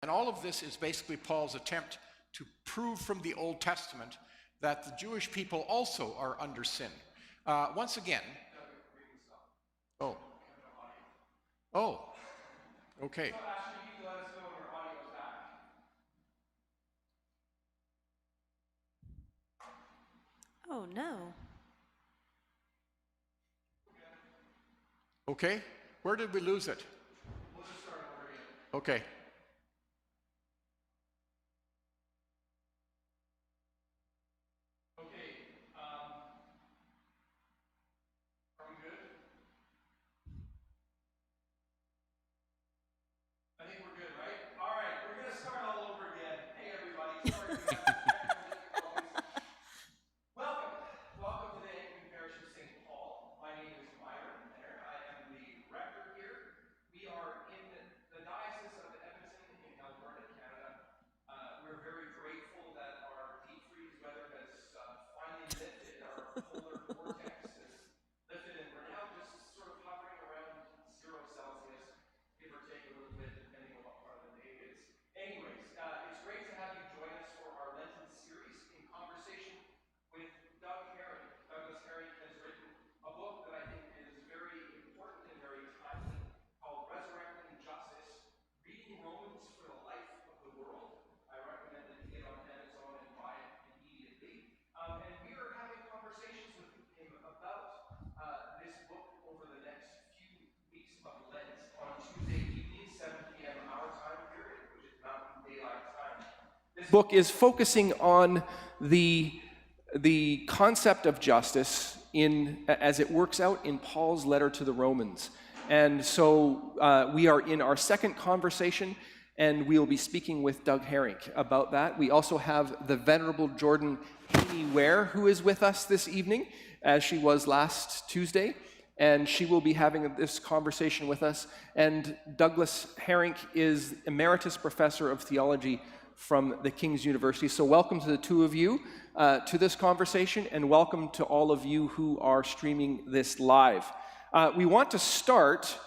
And all of this is basically Paul's attempt to prove from the Old Testament that the Jewish people also are under sin. Once again. Oh. Oh. Okay. Oh, no. Okay. Where did we lose it? We'll just start over again. Okay. Are we good? I think we're good, right? All right, we're going to start all over again. Hey, everybody. Sorry for that. Welcome to the Anglican Parish of St. Paul. My name is Myron Penner. I am the rector here. We are in the Diocese of Edmonton in Alberta, Canada. We're very grateful that our deep freeze weather has finally lifted. Our polar vortex has lifted, and we're now just sort of hovering around 0 Celsius, give or take a little bit, depending on what part of the day it is. Anyways, it's great to have you join us for our Lenten series in conversation with Doug Herring. Douglas Herring has written a book that I think is very important and very timely called Resurrecting Justice, Reading Romans for the Life of the World. I recommend that you get on Amazon and buy it immediately. And we are having conversations with him about this book over the next few weeks of Lent on Tuesday evening, 7 p.m. our time period, which is Mountain Daylight Time. This book is focusing on the concept of justice as it works out in Paul's letter to the Romans. And so we are in our second conversation, and we will be speaking with Doug Herring about that. We also have the Venerable Jordan Haney Ware, who is with us this evening, as she was last Tuesday, and she will be having this conversation with us. And Douglas Herring is Emeritus Professor of Theology from the King's University. So welcome to the two of you to this conversation, and welcome to all of you who are streaming this live. We want to start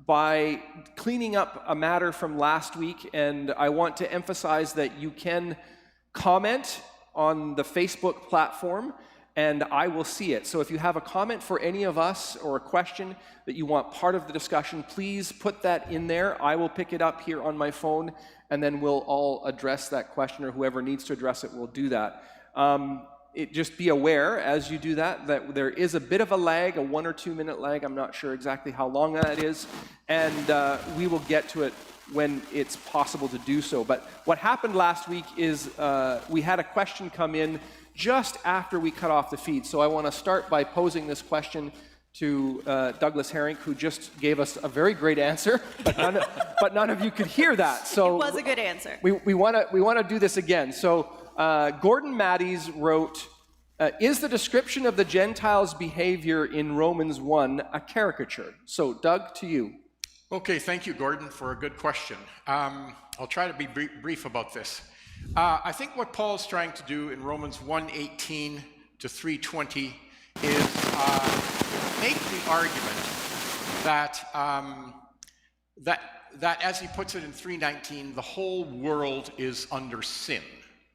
by cleaning up a matter from last week, and I want to emphasize that you can comment on the Facebook platform, and I will see it. So if you have a comment for any of us or a question that you want part of the discussion, please put that in there. I will pick it up here on my phone, and then we'll all address that question, or whoever needs to address it will do that. Just be aware as you do that there is a bit of a lag, a 1 or 2 minute lag. I'm not sure exactly how long that is, and we will get to it when it's possible to do so. But what happened last week is we had a question come in just after we cut off the feed. So I want to start by posing this question to Douglas Herring, who just gave us a very great answer, but none of you could hear that. So it was a good answer. We want to do this again. So Gordon Matties wrote, is the description of the Gentiles' behavior in Romans 1 a caricature? So Doug, to you. Okay, thank you, Gordon, for a good question. I'll try to be brief about this. I think what Paul's trying to do in Romans 1:18 to 3:20 is make the argument that as he puts it in 3:19, the whole world is under sin.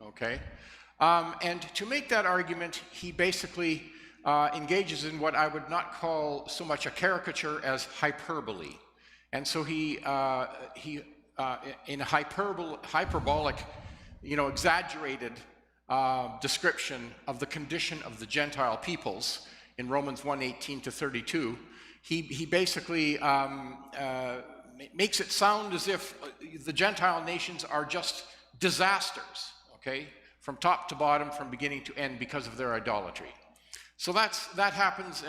Okay, and to make that argument, he basically engages in what I would not call so much a caricature as hyperbole. And so he in a hyperbolic, exaggerated description of the condition of the Gentile peoples in Romans 1:18 to 32, he basically makes it sound as if the Gentile nations are just disasters, okay, from top to bottom, from beginning to end, because of their idolatry. So that happens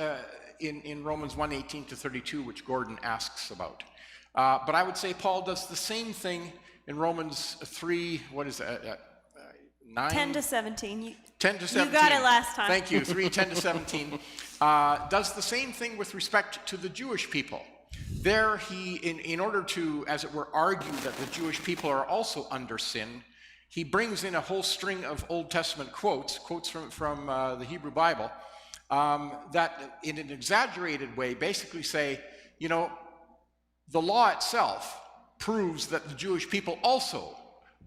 in Romans 1:18 to 32, which Gordon asks about. But I would say Paul does the same thing in Romans 3, what is that, 9? 10 to 17. 10 to 17. You got it last time. Thank you, 3:10 to 17. Does the same thing with respect to the Jewish people. There he, in order to, as it were, argue that the Jewish people are also under sin, he brings in a whole string of Old Testament quotes from the Hebrew Bible, that in an exaggerated way basically say, the law itself proves that the Jewish people also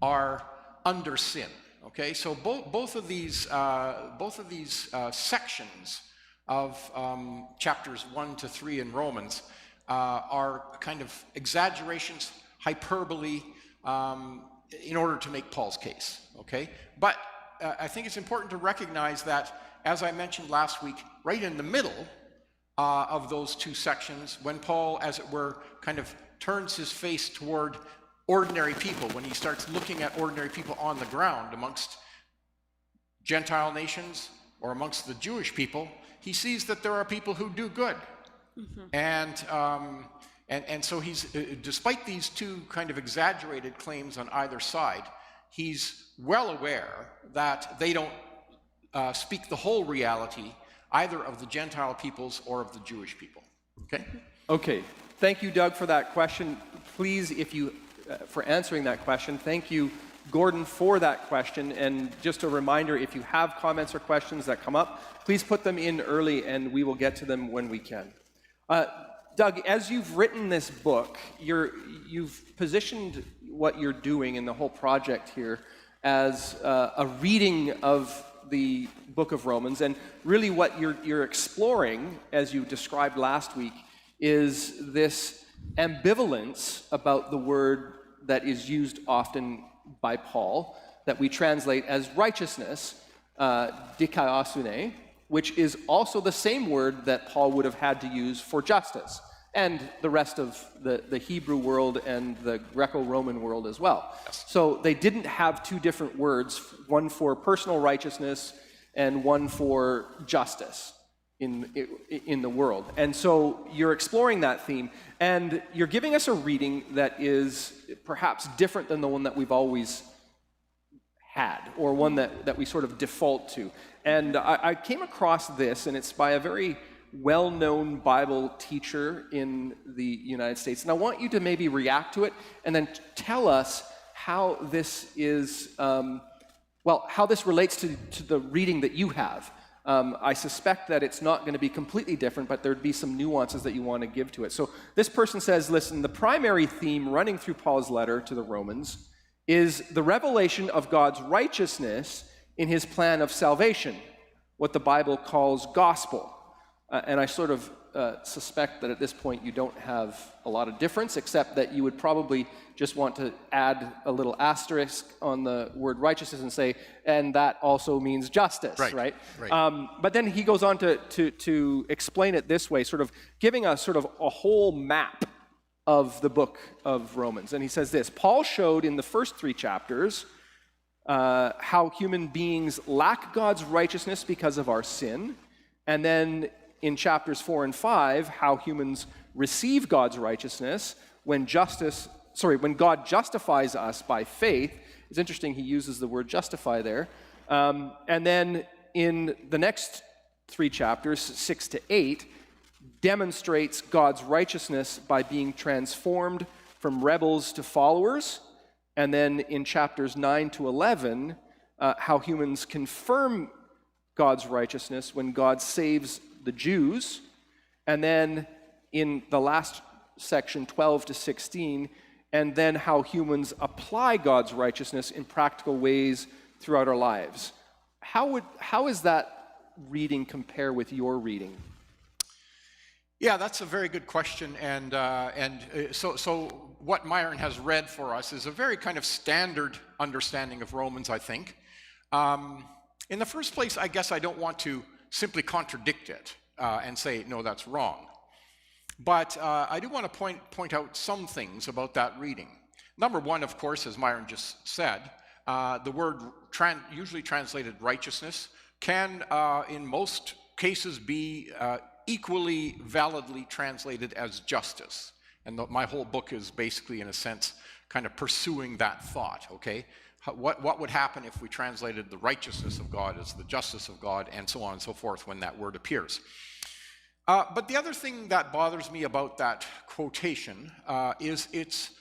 are under sin. Okay, so both of these sections of chapters 1 to 3 in Romans are kind of exaggerations, hyperbole, in order to make Paul's case. Okay, but I think it's important to recognize that, as I mentioned last week, right in the middle of those two sections, when Paul, as it were, kind of turns his face toward ordinary people, when he starts looking at ordinary people on the ground amongst Gentile nations or amongst the Jewish people, he sees that there are people who do good. And so he's, despite these two kind of exaggerated claims on either side, he's well aware that they don't speak the whole reality either of the Gentile peoples or of the Jewish people. Okay? Okay. Thank you, Doug, for that question. Please, if you, for answering that question. Thank you, Gordon, for that question. And just a reminder, if you have comments or questions that come up, please put them in early and we will get to them when we can. Doug, as you've written this book, you've positioned what you're doing in the whole project here as a reading of the book of Romans, and really what you're exploring, as you described last week, is this ambivalence about the word that is used often by Paul, that we translate as righteousness, dikaiosune, which is also the same word that Paul would have had to use for justice, and the rest of the Hebrew world and the Greco-Roman world as well. Yes. So they didn't have two different words, one for personal righteousness and one for justice in the world. And so you're exploring that theme, and you're giving us a reading that is perhaps different than the one that we've always had, or one that we sort of default to. And I came across this, and it's by a very well-known Bible teacher in the United States. And I want you to maybe react to it and then tell us how this is, how this relates to the reading that you have. I suspect that it's not going to be completely different, but there'd be some nuances that you want to give to it. So this person says, listen, the primary theme running through Paul's letter to the Romans is the revelation of God's righteousness in his plan of salvation, what the Bible calls gospel. And I sort of suspect that at this point you don't have a lot of difference, except that you would probably just want to add a little asterisk on the word righteousness and say, and that also means justice, right? But then he goes on to explain it this way, sort of giving us sort of a whole map of the book of Romans. And he says this: Paul showed in the first 3 chapters how human beings lack God's righteousness because of our sin, and then in chapters 4 and 5, how humans receive God's righteousness when God justifies us by faith. It's interesting he uses the word justify there. And then in the next 3 chapters, 6 to 8, demonstrates God's righteousness by being transformed from rebels to followers. And then in chapters 9 to 11, how humans confirm God's righteousness when God saves the Jews. And then in the last section, 12 to 16, and then how humans apply God's righteousness in practical ways throughout our lives. How is that reading compare with your reading? Yeah, that's a very good question, so what Myron has read for us is a very kind of standard understanding of Romans, I think. In the first place, I guess I don't want to simply contradict it and say, no, that's wrong. But I do want to point out some things about that reading. Number one, of course, as Myron just said, the word usually translated righteousness can, in most cases, be equally validly translated as justice. And my whole book is basically, in a sense, kind of pursuing that thought, okay? What would happen if we translated the righteousness of God as the justice of God, and so on and so forth when that word appears. But the other thing that bothers me about that quotation is its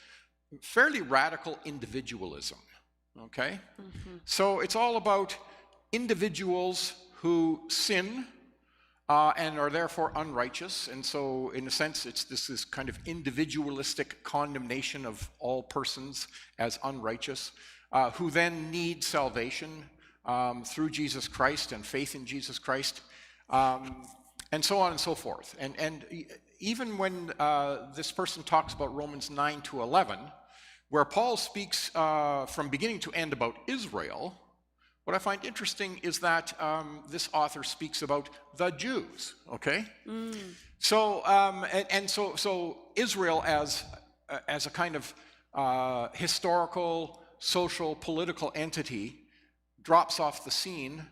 fairly radical individualism, okay? Mm-hmm. So it's all about individuals who sin and are therefore unrighteous, and so in a sense it's this kind of individualistic condemnation of all persons as unrighteous. who then need salvation through Jesus Christ and faith in Jesus Christ, and so on and so forth. And even when this person talks about Romans 9 to 11, where Paul speaks from beginning to end about Israel, what I find interesting is that this author speaks about the Jews, okay? So, so Israel as a kind of historical, social, political entity drops off the scene,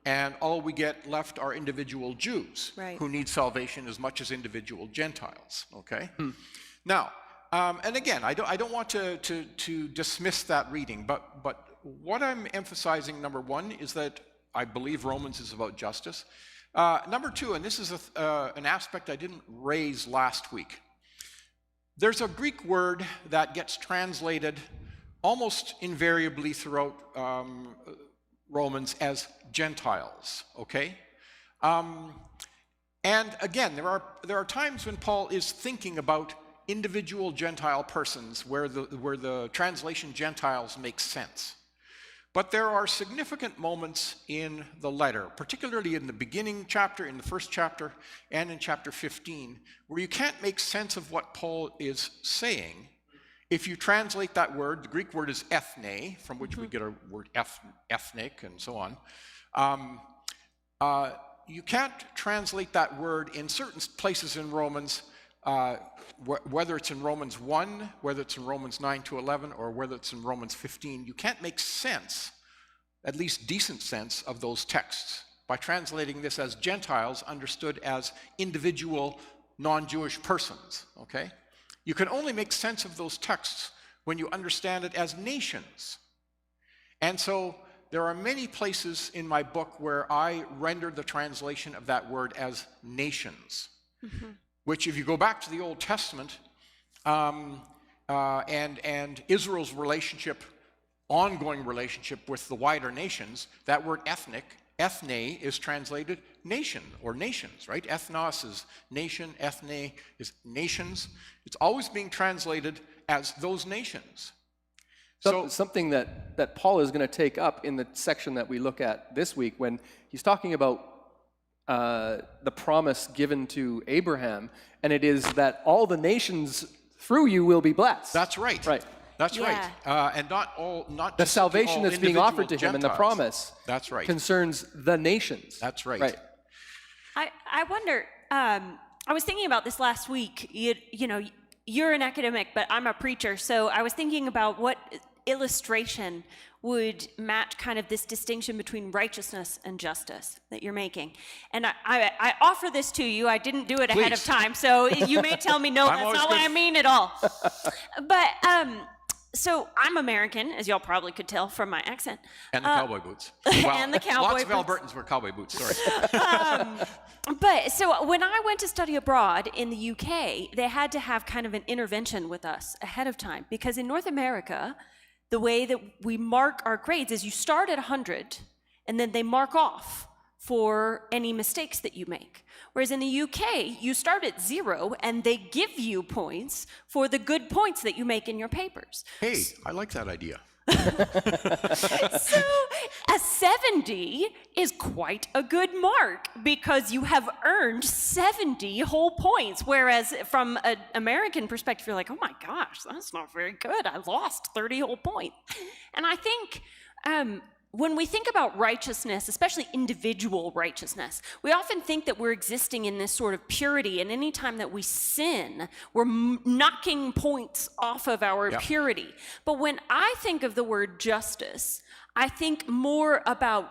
and all we get left are individual Jews who need salvation as much as individual Gentiles, okay? Now, and again, I don't want to dismiss that reading, but what I'm emphasizing, number one, is that I believe Romans is about justice. Number two, and this is an aspect I didn't raise last week, there's a Greek word that gets translated almost invariably throughout Romans as Gentiles, okay? And again, there are times when Paul is thinking about individual Gentile persons where the translation Gentiles makes sense. But there are significant moments in the letter, particularly in the beginning chapter, in the first chapter, and in chapter 15, where you can't make sense of what Paul is saying if you translate that word. The Greek word is ethne, from which we get our word ethnic and so on. You can't translate that word in certain places in Romans, whether it's in Romans 1, whether it's in Romans 9 to 11, or whether it's in Romans 15. You can't make sense, at least decent sense, of those texts by translating this as Gentiles understood as individual non-Jewish persons, okay? You can only make sense of those texts when you understand it as nations. And so there are many places in my book where I render the translation of that word as nations, which, if you go back to the Old Testament and Israel's ongoing relationship with the wider nations, that word ethne is translated nation or nations, right? Ethnos is nation, ethne is nations. It's always being translated as those nations. So something that Paul is going to take up in the section that we look at this week, when he's talking about the promise given to Abraham, and it is that all the nations through you will be blessed. That's right. Right. That's right. And not the just salvation all that's being offered to him, and the Gentiles. promise That's right. concerns the nations. That's right. Right. I wonder, I was thinking about this last week. You know, you're an academic, but I'm a preacher, so I was thinking about what illustration would match kind of this distinction between righteousness and justice that you're making. And I offer this to you. I didn't do it ahead of time, so you may tell me, no, that's not what I mean at all. But so I'm American, as y'all probably could tell from my accent. And the cowboy boots. Well, and the cowboy lots of boots. Albertans wear cowboy boots, sorry. But so when I went to study abroad in the UK, they had to have kind of an intervention with us ahead of time, because in North America, the way that we mark our grades is you start at 100, and then they mark off for any mistakes that you make. Whereas in the UK, you start at 0, and they give you points for the good points that you make in your papers. Hey, I like that idea. So a 70 is quite a good mark, because you have earned 70 whole points, whereas from an American perspective, you're like, oh my gosh, that's not very good. I lost 30 whole points. And I think when we think about righteousness, especially individual righteousness, we often think that we're existing in this sort of purity, and any time that we sin, we're knocking points off of our purity. But when I think of the word justice, I think more about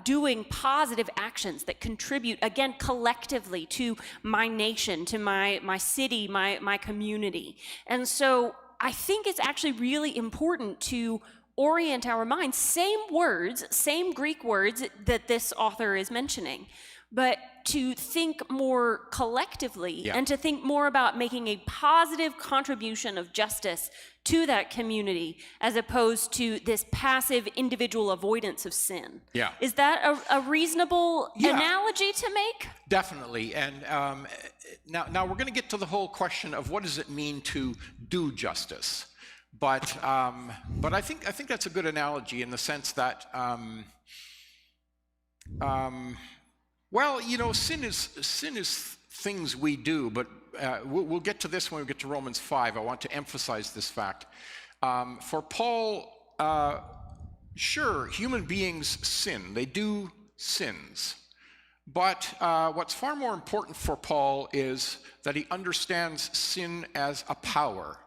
doing positive actions that contribute, again, collectively to my nation, to my city, my community. And so I think it's actually really important to orient our minds, same words, same Greek words that this author is mentioning, but to think more collectively and to think more about making a positive contribution of justice to that community, as opposed to this passive individual avoidance of sin. Yeah. Is that a reasonable analogy to make? Definitely. And now we're going to get to the whole question of what does it mean to do justice. But I think that's a good analogy in the sense that, well, you know, sin is things we do, but we'll get to this when we get to Romans 5. I want to emphasize this fact. For Paul, sure, human beings sin. They do sins. But what's far more important for Paul is that he understands sin as a power,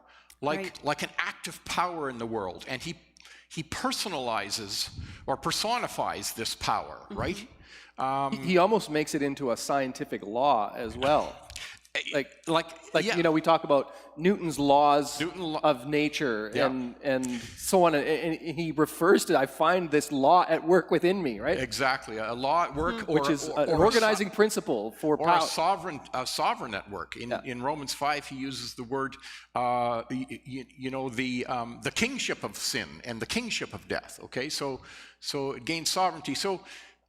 like an active power in the world. And he personalizes or personifies this power, right? He almost makes it into a scientific law as well. Like yeah. you know, we talk about Newton's laws of nature Yeah. and so on, and he refers to, I find this law at work within me, right? Exactly, a law at work, Which is an organizing principle for or power. a sovereign at work. In Romans 5, he uses the word, the kingship of sin and the kingship of death. Okay, so it gains sovereignty. So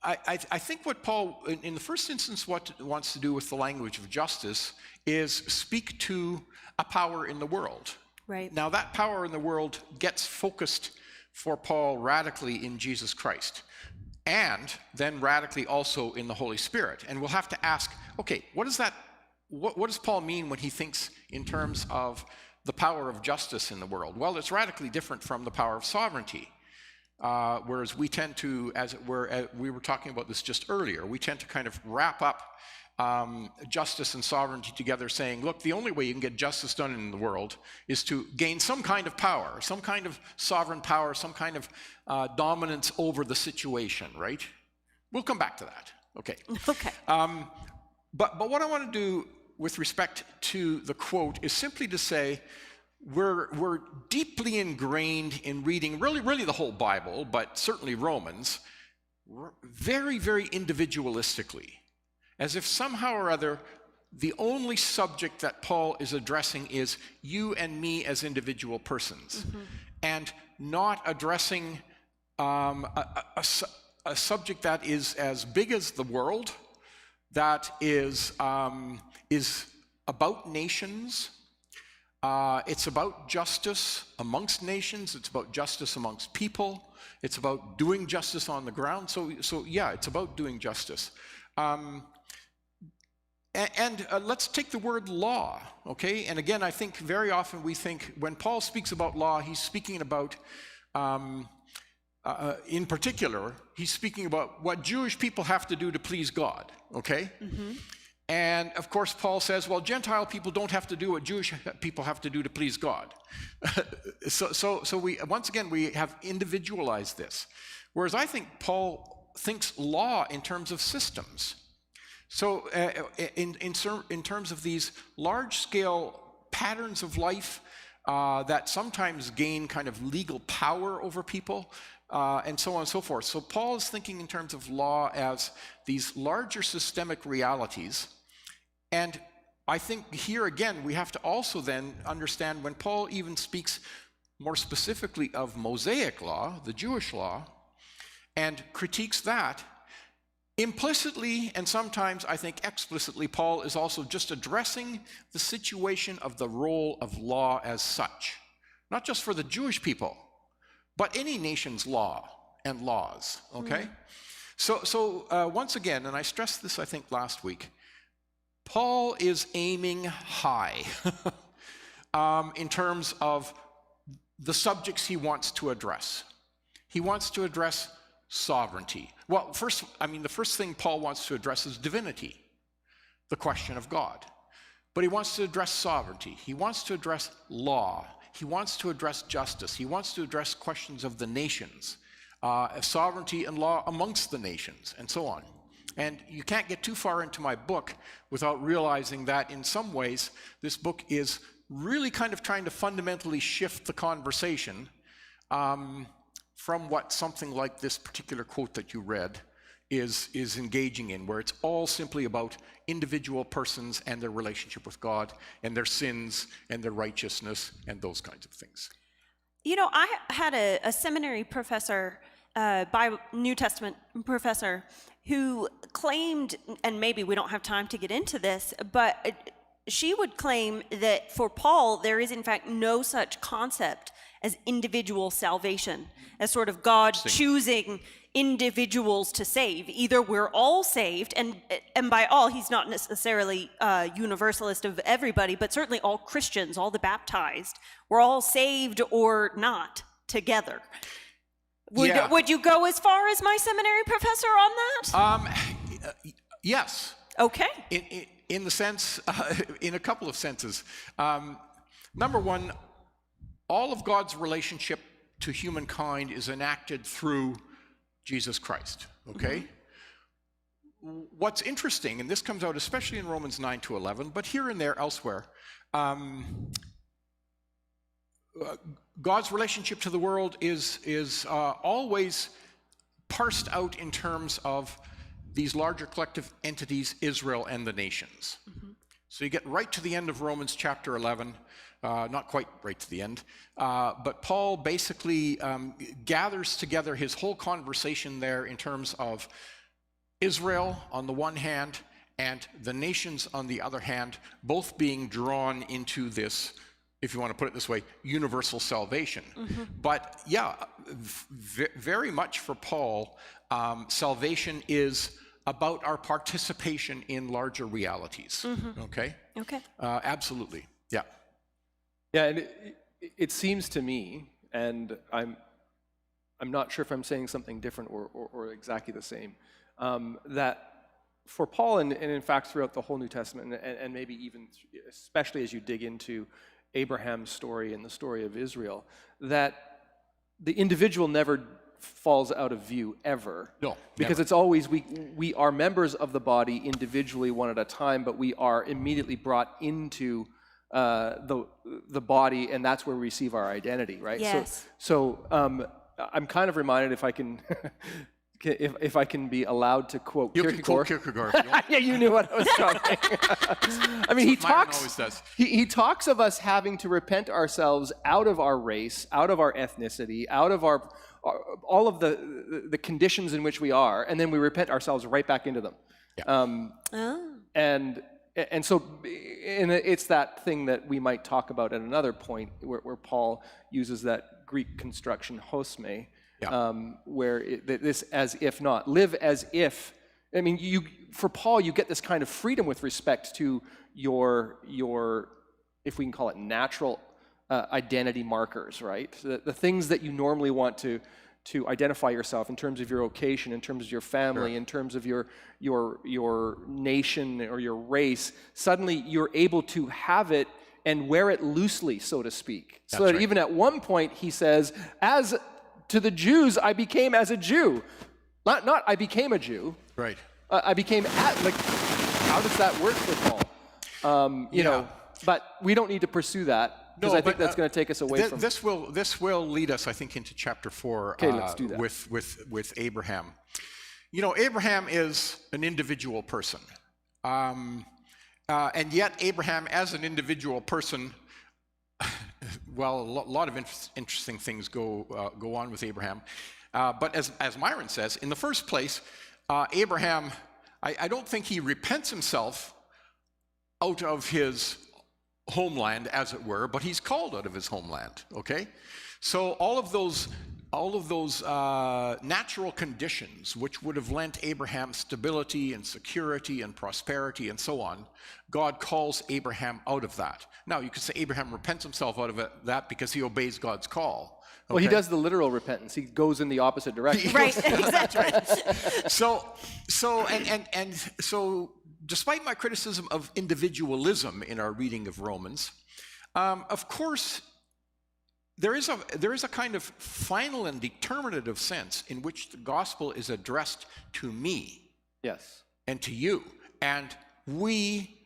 I think what Paul, in the first instance, what wants to do with the language of justice is speak to a power in the world. Right. Now, that power in the world gets focused for Paul radically in Jesus Christ, and then radically also in the Holy Spirit. And we'll have to ask, okay, what does Paul mean when he thinks in terms of the power of justice in the world? Well, it's radically different from the power of sovereignty. Whereas we tend to, as it were, we were talking about this just earlier, we tend to kind of wrap up justice and sovereignty together, saying, look, the only way you can get justice done in the world is to gain some kind of power, some kind of sovereign power, some kind of dominance over the situation, right? We'll come back to that. Okay. Okay. But what I want to do with respect to the quote is simply to say, we're deeply ingrained in reading really the whole Bible, but certainly Romans, very, very individualistically, as if somehow or other the only subject that Paul is addressing is you and me as individual persons, and not addressing a subject that is as big as the world, that is about nations. It's about justice amongst nations. It's about justice amongst people. It's about doing justice on the ground. So yeah, it's about doing justice. Let's take the word law, okay? And again, I think very often we think when Paul speaks about law, he's speaking about, in particular, he's speaking about what Jewish people have to do to please God, okay? And of course, Paul says, well, Gentile people don't have to do what Jewish people have to do to please God. so we, once again, we have individualized this. Whereas I think Paul thinks law in terms of systems. So in terms of these large-scale patterns of life that sometimes gain kind of legal power over people, and so on and so forth. So Paul is thinking in terms of law as these larger systemic realities. And I think here again, we have to also then understand when Paul even speaks more specifically of Mosaic law, the Jewish law, and critiques that, implicitly and sometimes I think explicitly, Paul is also just addressing the situation of the role of law as such, not just for the Jewish people, but any nation's law and laws, okay? So once again, and I stressed this I think last week, Paul is aiming high in terms of the subjects he wants to address. He wants to address sovereignty. Well, the first thing Paul wants to address is divinity, the question of God. But he wants to address sovereignty. He wants to address law. He wants to address justice. He wants to address questions of the nations, sovereignty and law amongst the nations, and so on. And you can't get too far into my book without realizing that in some ways, this book is really kind of trying to fundamentally shift the conversation from what something like this particular quote that you read is engaging in, where it's all simply about individual persons and their relationship with God and their sins and their righteousness and those kinds of things. You know, I had a seminary professor, Bible, New Testament professor, who claimed, and maybe we don't have time to get into this, but she would claim that for Paul, there is in fact no such concept as individual salvation, as sort of God choosing individuals to save. Either we're all saved, and by all, he's not necessarily a universalist of everybody, but certainly all Christians, all the baptized, we're all saved or not together. Would you go as far as my seminary professor on that? Yes. Okay. In the sense, in a couple of senses. Number one, all of God's relationship to humankind is enacted through Jesus Christ, okay? What's interesting, and this comes out especially in Romans 9 to 11, but here and there elsewhere, God's relationship to the world is always parsed out in terms of these larger collective entities, Israel and the nations. So you get right to the end of Romans chapter 11, not quite right to the end, but Paul basically gathers together his whole conversation there in terms of Israel on the one hand and the nations on the other hand, both being drawn into this, if you want to put it this way, universal salvation. But yeah, very much for Paul, salvation is about our participation in larger realities. Okay? Okay. Absolutely. Yeah. Yeah, and it seems to me, and I'm not sure if I'm saying something different or exactly the same, that for Paul, and in fact throughout the whole New Testament, and maybe even especially as you dig into Abraham's story and the story of Israel, that the individual never falls out of view ever. No, because never. it's always we are members of the body individually one at a time, but we are immediately brought into the body, and that's where we receive our identity, right? Yes. So I'm kind of reminded, if I can if I can be allowed to quote You Kierkegaard. can quote Kierkegaard. If you want. Yeah, you knew what I was talking. I mean, he Myron talks. always does. He talks of us having to repent ourselves out of our race, out of our ethnicity, out of our all of the conditions in which we are, and then we repent ourselves right back into them. Yeah. And so it's that thing that we might talk about at another point, where Paul uses that Greek construction hosme, where this as if not, live as if. I mean, for Paul, you get this kind of freedom with respect to your if we can call it natural identity markers, right? The things that you normally want to identify yourself in terms of your vocation, in terms of your family, in terms of your nation or your race. Suddenly, you're able to have it and wear it loosely, so to speak. That's so that right. even at one point, he says, "As to the Jews, I became as a Jew." Not I became a Jew. Right. I became like. How does that work for Paul? You know, but we don't need to pursue that. Because I think that's going to take us away from. This will lead us, I think, into chapter 4. Okay, let's do that. With Abraham. You know, Abraham is an individual person, and yet Abraham, as an individual person, well, a lot of interesting things go on with Abraham. But as Myron says, in the first place, Abraham, I don't think he repents himself out of his homeland, as it were, but he's called out of his homeland. Okay, so all of those natural conditions which would have lent Abraham stability and security and prosperity and so on, God calls Abraham out of that. Now you could say Abraham repents himself out of that because he obeys God's call. Okay? Well, he does the literal repentance. He goes in the opposite direction. Right, That's right. So despite my criticism of individualism in our reading of Romans, of course, there is a kind of final and determinative sense in which the gospel is addressed to me Yes. and to you, and we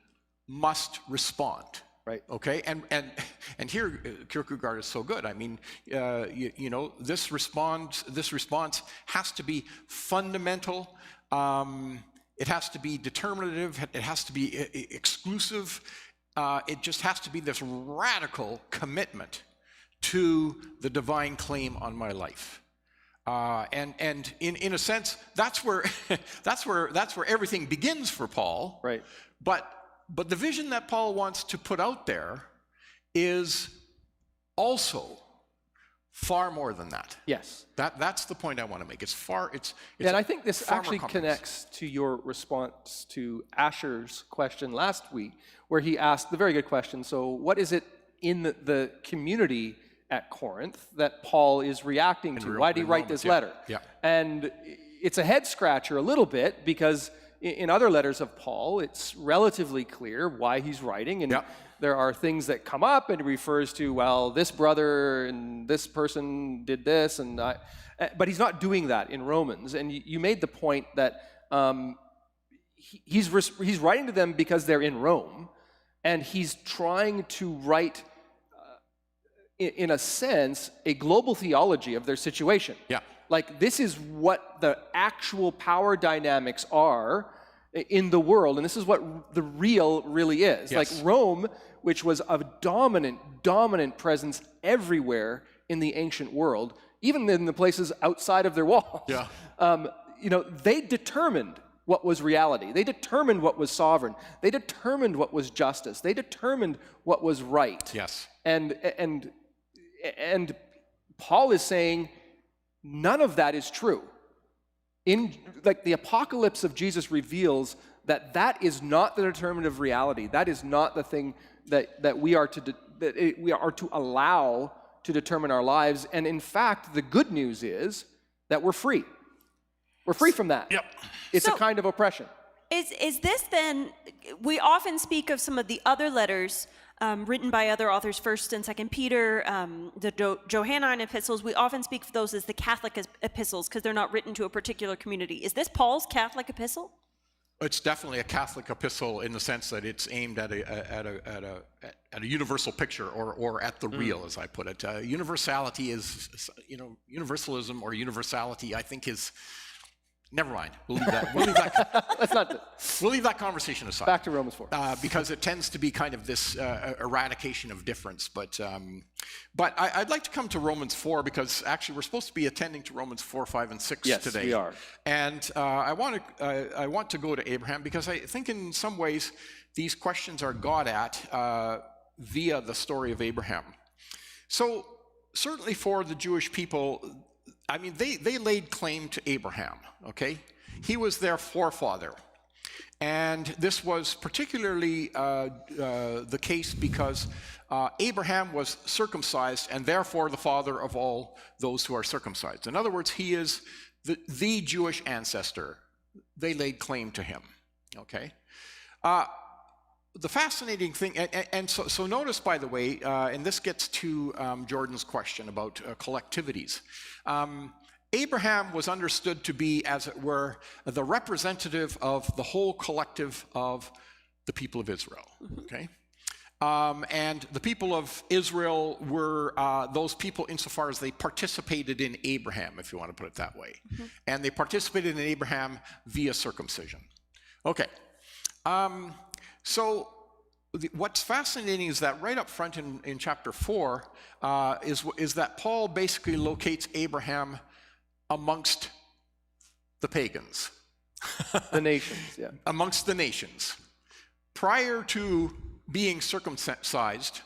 must respond. Right. Okay, and here Kierkegaard is so good. I mean, you know, this response has to be fundamental. It has to be determinative. It has to be exclusive. It just has to be this radical commitment to the divine claim on my life. And in a sense, that's where everything begins for Paul. Right. But But the vision that Paul wants to put out there is also far more than that. Yes. That's the point I want to make. It's And I think this far more actually complex. connects to your response to Asher's question last week, where he asked the very good question, so what is it in the community at Corinth that Paul is reacting to? Why did he write this letter? Yeah. And it's a head scratcher a little bit, because in other letters of Paul, it's relatively clear why he's writing, and there are things that come up, and he refers to, well, this brother and this person did this, but he's not doing that in Romans. And you made the point that he's writing to them because they're in Rome, and he's trying to write, in a sense, a global theology of their situation. Yeah. Like, this is what the actual power dynamics are in the world, and this is what the real really is. Yes. Like Rome, which was a dominant presence everywhere in the ancient world, even in the places outside of their walls. Yeah. They determined what was reality. They determined what was sovereign. They determined what was justice. They determined what was right. Yes. And Paul is saying none of that is true. The apocalypse of Jesus reveals that is not the determinative reality. That is not the thing that we are to allow to determine our lives. And in fact, the good news is that we're free. We're free from that. Yep. It's a kind of oppression. Is this then, we often speak of some of the other letters written by other authors, 1st and 2nd Peter, the Johannine epistles. We often speak of those as the Catholic epistles because they're not written to a particular community. Is this Paul's Catholic epistle? It's definitely a Catholic epistle in the sense that it's aimed at a universal picture, or at the real, as I put it. Universality is, universalism or universality, I think, is. Never mind. We'll leave that. We'll leave that conversation aside. Back to Romans 4. Because it tends to be kind of this eradication of difference. But I'd like to come to Romans 4, because actually we're supposed to be attending to Romans 4, 5, and 6 yes, today. We are. And I want to go to Abraham, because I think in some ways these questions are got at via the story of Abraham. So certainly for the Jewish people, I mean, they laid claim to Abraham, okay? He was their forefather. And this was particularly the case because Abraham was circumcised, and therefore the father of all those who are circumcised. In other words, he is the Jewish ancestor. They laid claim to him, okay? The fascinating thing, and so notice, by the way, and this gets to Jordan's question about collectivities. Abraham was understood to be, as it were, the representative of the whole collective of the people of Israel, okay? And the people of Israel were those people insofar as they participated in Abraham, if you want to put it that way. And they participated in Abraham via circumcision. Okay. So what's fascinating is that right up front in chapter 4 is that Paul basically locates Abraham amongst the pagans. The nations, yeah. Amongst the nations. Prior to being circumcised,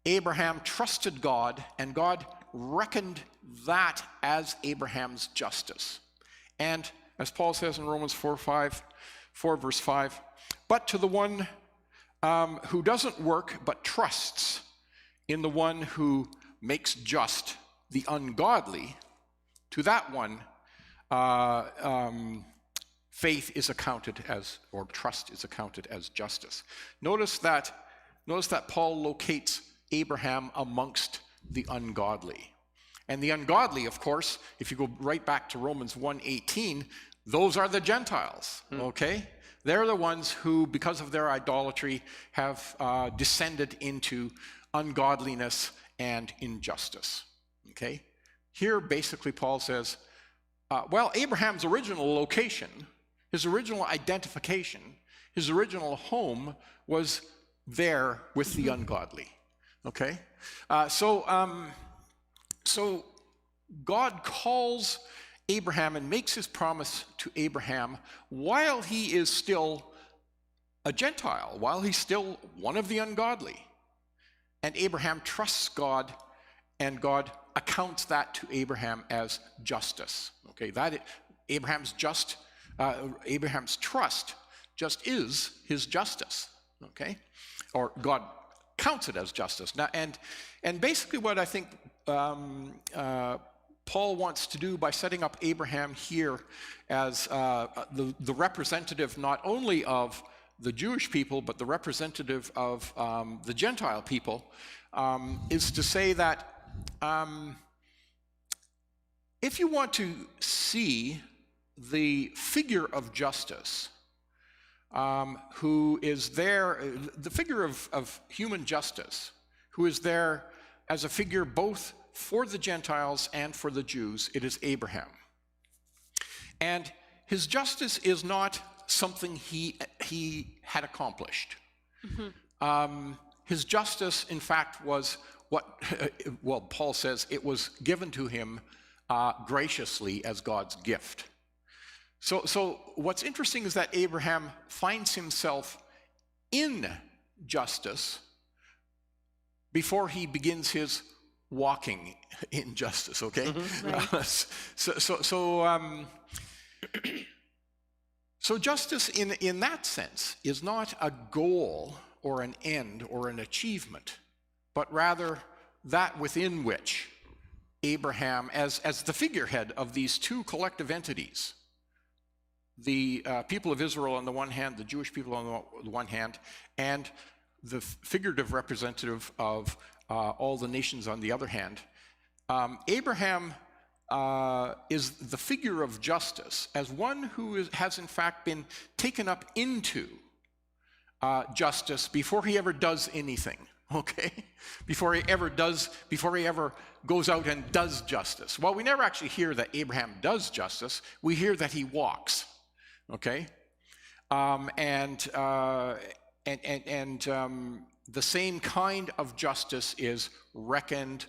Abraham trusted God, and God reckoned that as Abraham's justice. And as Paul says in Romans 4 verse 5, but to the one who doesn't work but trusts in the one who makes just the ungodly, to that one faith is accounted as, or trust is accounted as justice. Notice that Paul locates Abraham amongst the ungodly. And the ungodly, of course, if you go right back to Romans 1:18, those are the Gentiles, okay? They're the ones who, because of their idolatry, have descended into ungodliness and injustice, okay? Here, basically, Paul says, Abraham's original location, his original identification, his original home was there with the ungodly, okay? So God calls Abraham and makes his promise to Abraham while he is still a Gentile while he's still one of the ungodly. And Abraham trusts God, and God accounts that to Abraham as justice. Okay, Abraham's trust just is his justice. Okay, or God counts it as justice. Now, and basically, what I think Paul wants to do by setting up Abraham here as the representative not only of the Jewish people, but the representative of the Gentile people, is to say that if you want to see the figure of justice, who is there, the figure of human justice, who is there as a figure both for the Gentiles and for the Jews, it is Abraham. And his justice is not something he had accomplished. His justice, in fact, was what, well, Paul says it was given to him graciously as God's gift. So what's interesting is that Abraham finds himself in justice before he begins his walking in justice, okay? Right. So justice in that sense is not a goal or an end or an achievement, but rather that within which Abraham, as the figurehead of these two collective entities, the people of Israel on the one hand, the Jewish people on the one hand, and the figurative representative of all the nations on the other hand, Abraham is the figure of justice as one who has in fact been taken up into justice before he ever does anything, okay? Before he ever goes out and does justice. Well, we never actually hear that Abraham does justice. We hear that he walks, okay? The same kind of justice is reckoned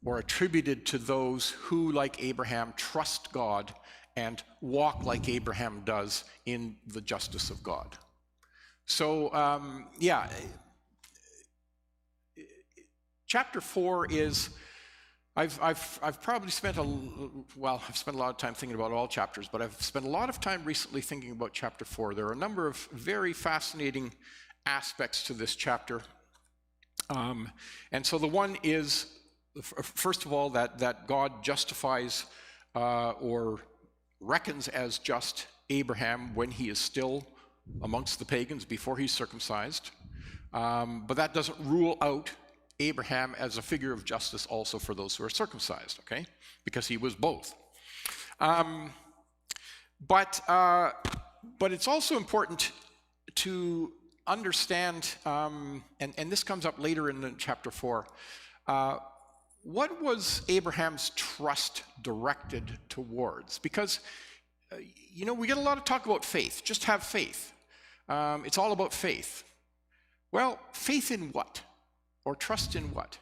or attributed to those who, like Abraham, trust God and walk like Abraham does in the justice of God. So, chapter 4 is, I've probably spent I've spent a lot of time thinking about all chapters, but I've spent a lot of time recently thinking about chapter 4. There are a number of very fascinating aspects to this chapter. And so the one is, first of all, that God justifies or reckons as just Abraham when he is still amongst the pagans before he's circumcised. But that doesn't rule out Abraham as a figure of justice also for those who are circumcised, okay? Because he was both. But it's also important to understand, and this comes up later in chapter 4, what was Abraham's trust directed towards? Because, we get a lot of talk about faith. Just have faith. It's all about faith. Well, faith in what? Or trust in what?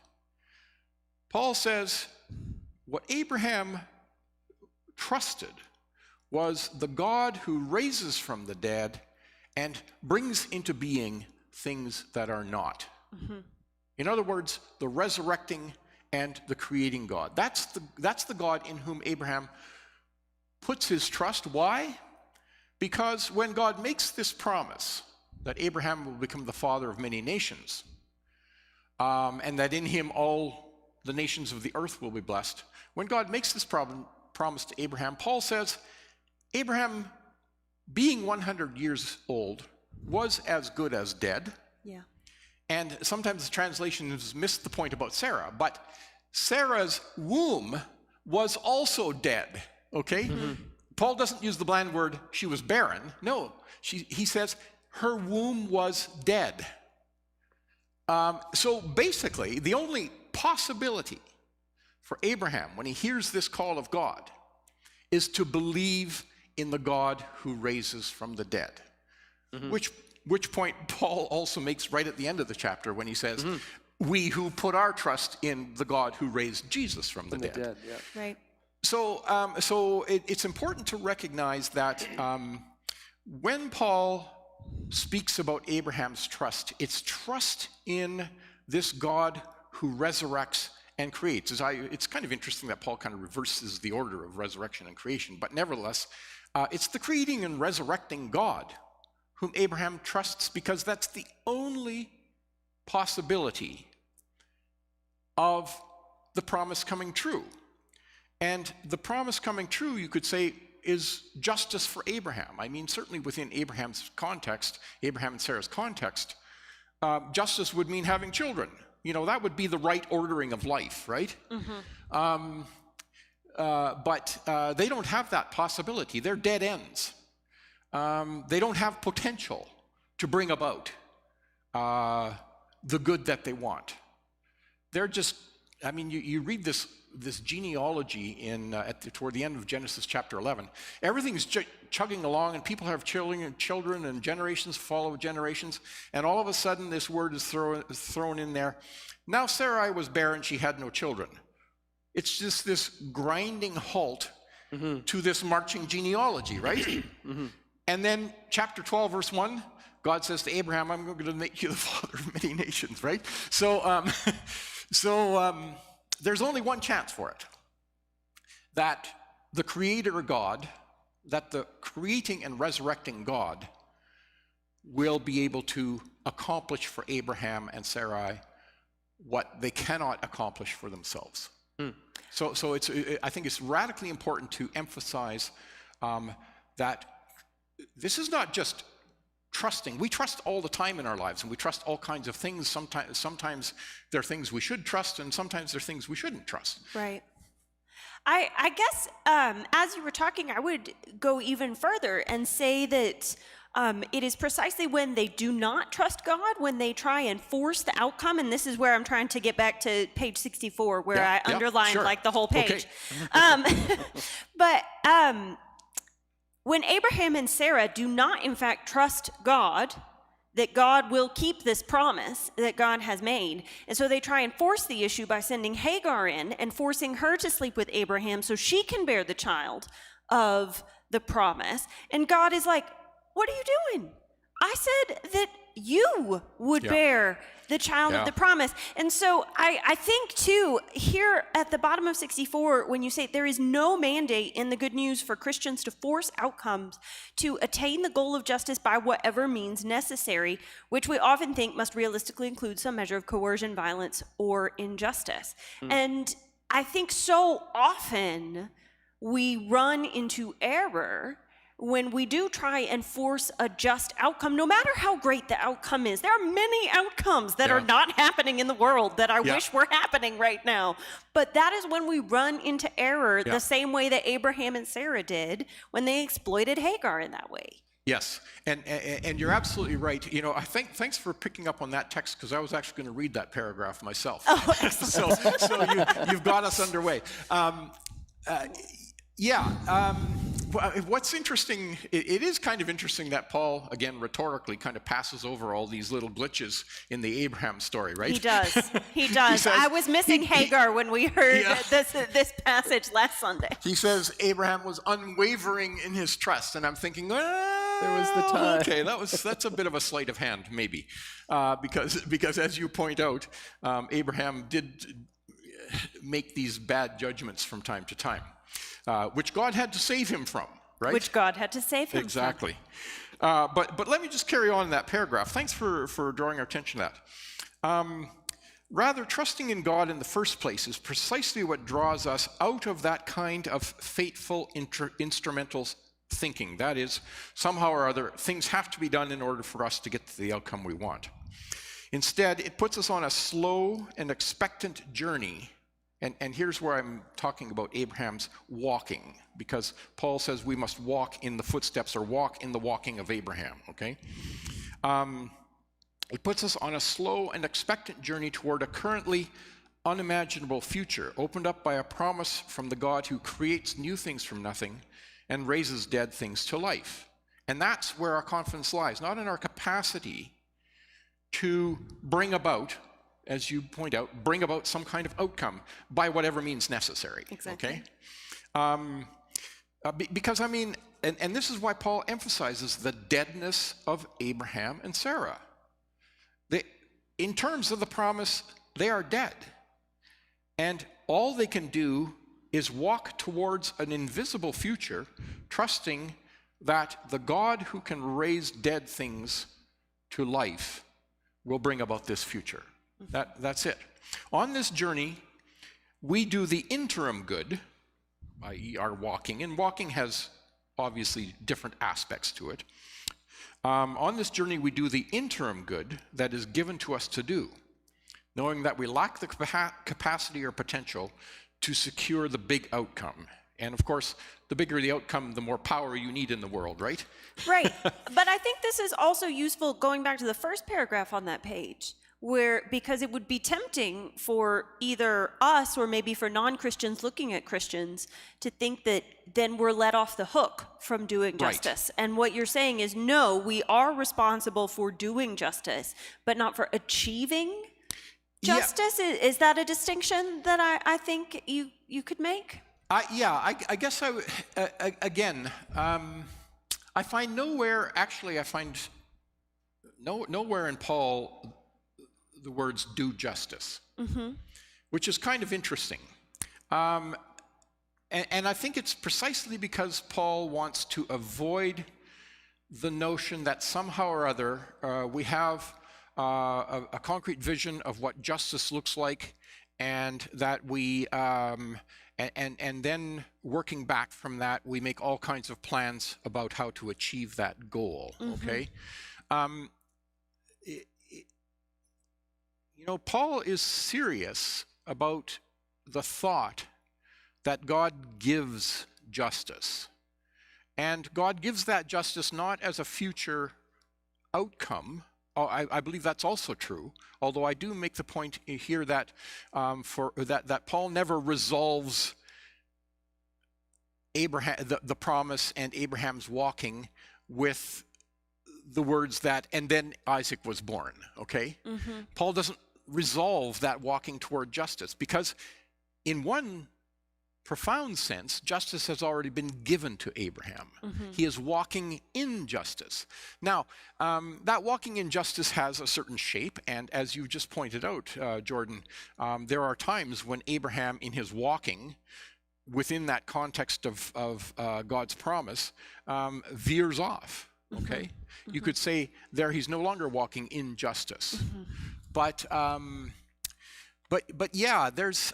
Paul says what Abraham trusted was the God who raises from the dead and brings into being things that are not. Mm-hmm. In other words, the resurrecting and the creating God. That's the God in whom Abraham puts his trust. Why? Because when God makes this promise that Abraham will become the father of many nations, and that in him all the nations of the earth will be blessed, when God makes this promise to Abraham, Paul says, Abraham, being 100 years old, was as good as dead. Yeah. And sometimes the translations miss the point about Sarah, but Sarah's womb was also dead, okay? Mm-hmm. Paul doesn't use the bland word, she was barren. No, he says her womb was dead. So basically, the only possibility for Abraham when he hears this call of God is to believe in the God who raises from the dead. Mm-hmm. Which point Paul also makes right at the end of the chapter when he says, mm-hmm. we who put our trust in the God who raised Jesus from the dead. Yeah. Right. So it's important to recognize that when Paul speaks about Abraham's trust. It's trust in this God who resurrects and creates. It's kind of interesting that Paul kind of reverses the order of resurrection and creation, but nevertheless, it's the creating and resurrecting God whom Abraham trusts, because that's the only possibility of the promise coming true. And the promise coming true, you could say, is justice for Abraham. I mean, certainly within Abraham's context, Abraham and Sarah's context, justice would mean having children. You know, that would be the right ordering of life, right? But they don't have that possibility. They're dead ends. They don't have potential to bring about the good that they want. They're just, I mean, you read this genealogy toward the end of Genesis chapter 11. Everything's chugging along, and people have children, and generations follow generations, and all of a sudden this word is thrown in there. Now Sarai was barren, she had no children. It's just this grinding halt to this marching genealogy, right? And then chapter 12, verse 1, God says to Abraham, I'm going to make you the father of many nations, right? So, there's only one chance for it. That the Creator God, that the creating and resurrecting God will be able to accomplish for Abraham and Sarai what they cannot accomplish for themselves. So I think it's radically important to emphasize that this is not just trusting. We trust all the time in our lives, and we trust all kinds of things. Sometimes there are things we should trust, and sometimes there are things we shouldn't trust. Right. I guess as you were talking, I would go even further and say that it is precisely when they do not trust God, when they try and force the outcome, and this is where I'm trying to get back to page 64, where I underlined like the whole page. But when Abraham and Sarah do not, in fact, trust God, that God will keep this promise that God has made, and so they try and force the issue by sending Hagar in and forcing her to sleep with Abraham so she can bear the child of the promise. And God is like, what are you doing? I said that you would bear the child of the promise. And so I think, too, here at the bottom of 64, when you say there is no mandate in the good news for Christians to force outcomes to attain the goal of justice by whatever means necessary, which we often think must realistically include some measure of coercion, violence, or injustice. And I think so often we run into error when we do try and force a just outcome, no matter how great the outcome is. There are many outcomes that are not happening in the world that I wish were happening right now. But that is when we run into error the same way that Abraham and Sarah did when they exploited Hagar in that way. Yes, and you're absolutely right. You know, thanks for picking up on that text, because I was actually going to read that paragraph myself. Oh, excellent. so you've got us underway. What's interesting, it is kind of interesting that Paul, again, rhetorically kind of passes over all these little glitches in the Abraham story, right? He does. He does. I was missing Hagar when we heard this passage last Sunday. He says Abraham was unwavering in his trust, and I'm thinking, there was the time. Okay, that's a bit of a sleight of hand, maybe, because as you point out, Abraham did make these bad judgments from time to time. Which God had to save him from, right? Which God had to save him exactly. from. But let me just carry on in that paragraph. Thanks for drawing our attention to that. Rather, trusting in God in the first place is precisely what draws us out of that kind of fateful instrumental thinking. That is, somehow or other, things have to be done in order for us to get to the outcome we want. Instead, it puts us on a slow and expectant journey. And here's where I'm talking about Abraham's walking, because Paul says we must walk in the footsteps, or walk in the walking of Abraham, okay? It puts us on a slow and expectant journey toward a currently unimaginable future, opened up by a promise from the God who creates new things from nothing and raises dead things to life. And that's where our confidence lies, not in our capacity to bring about, as you point out, bring about some kind of outcome by whatever means necessary. Exactly. Okay? Because, I mean, and this is why Paul emphasizes the deadness of Abraham and Sarah. In terms of the promise, they are dead. And all they can do is walk towards an invisible future, trusting that the God who can raise dead things to life will bring about this future. That's it. On this journey, we do the interim good, i.e. our walking, and walking has obviously different aspects to it. On this journey, we do the interim good that is given to us to do, knowing that we lack the capacity or potential to secure the big outcome. And of course, the bigger the outcome, the more power you need in the world, right? Right. But I think this is also useful going back to the first paragraph on that page, because it would be tempting for either us or maybe for non-Christians looking at Christians to think that then we're let off the hook from doing justice. Right. And what you're saying is, no, we are responsible for doing justice, but not for achieving justice. Yeah. Is that a distinction that I think you could make? I guess I would, again, I find nowhere in Paul the words do justice, which is kind of interesting. And I think it's precisely because Paul wants to avoid the notion that somehow or other we have a concrete vision of what justice looks like, and that we and then working back from that, we make all kinds of plans about how to achieve that goal. Okay, Paul is serious about the thought that God gives justice, and God gives that justice not as a future outcome. I believe that's also true, although I do make the point here that that Paul never resolves Abraham, the promise and Abraham's walking with the words that, and then Isaac was born, okay? Paul doesn't resolve that walking toward justice, because in one profound sense, justice has already been given to Abraham. He is walking in justice. Now, that walking in justice has a certain shape, and as you just pointed out, Jordan, there are times when Abraham, in his walking, within that context of God's promise, veers off, okay? You could say there he's no longer walking in justice. But yeah, there's...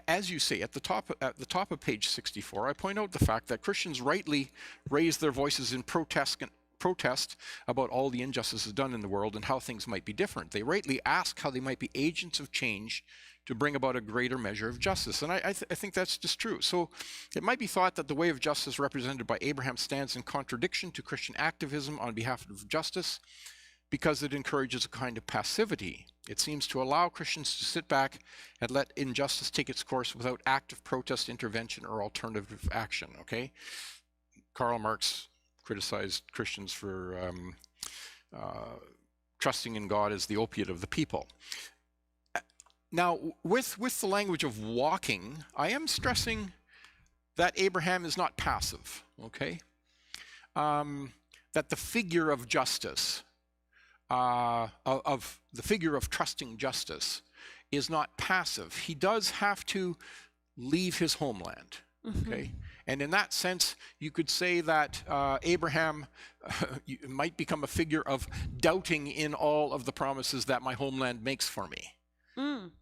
as you say, at the top of page 64, I point out the fact that Christians rightly raise their voices in protest about all the injustices done in the world and how things might be different. They rightly ask how they might be agents of change to bring about a greater measure of justice. And I think that's just true. So it might be thought that the way of justice represented by Abraham stands in contradiction to Christian activism on behalf of justice, because it encourages a kind of passivity. It seems to allow Christians to sit back and let injustice take its course without active protest, intervention, or alternative action, okay? Karl Marx criticized Christians for trusting in God as the opiate of the people. Now, with the language of walking, I am stressing that Abraham is not passive, okay? That the figure of justice, of the figure of trusting justice, is not passive. He does have to leave his homeland, okay? And in that sense, you could say that Abraham might become a figure of doubting in all of the promises that my homeland makes for me.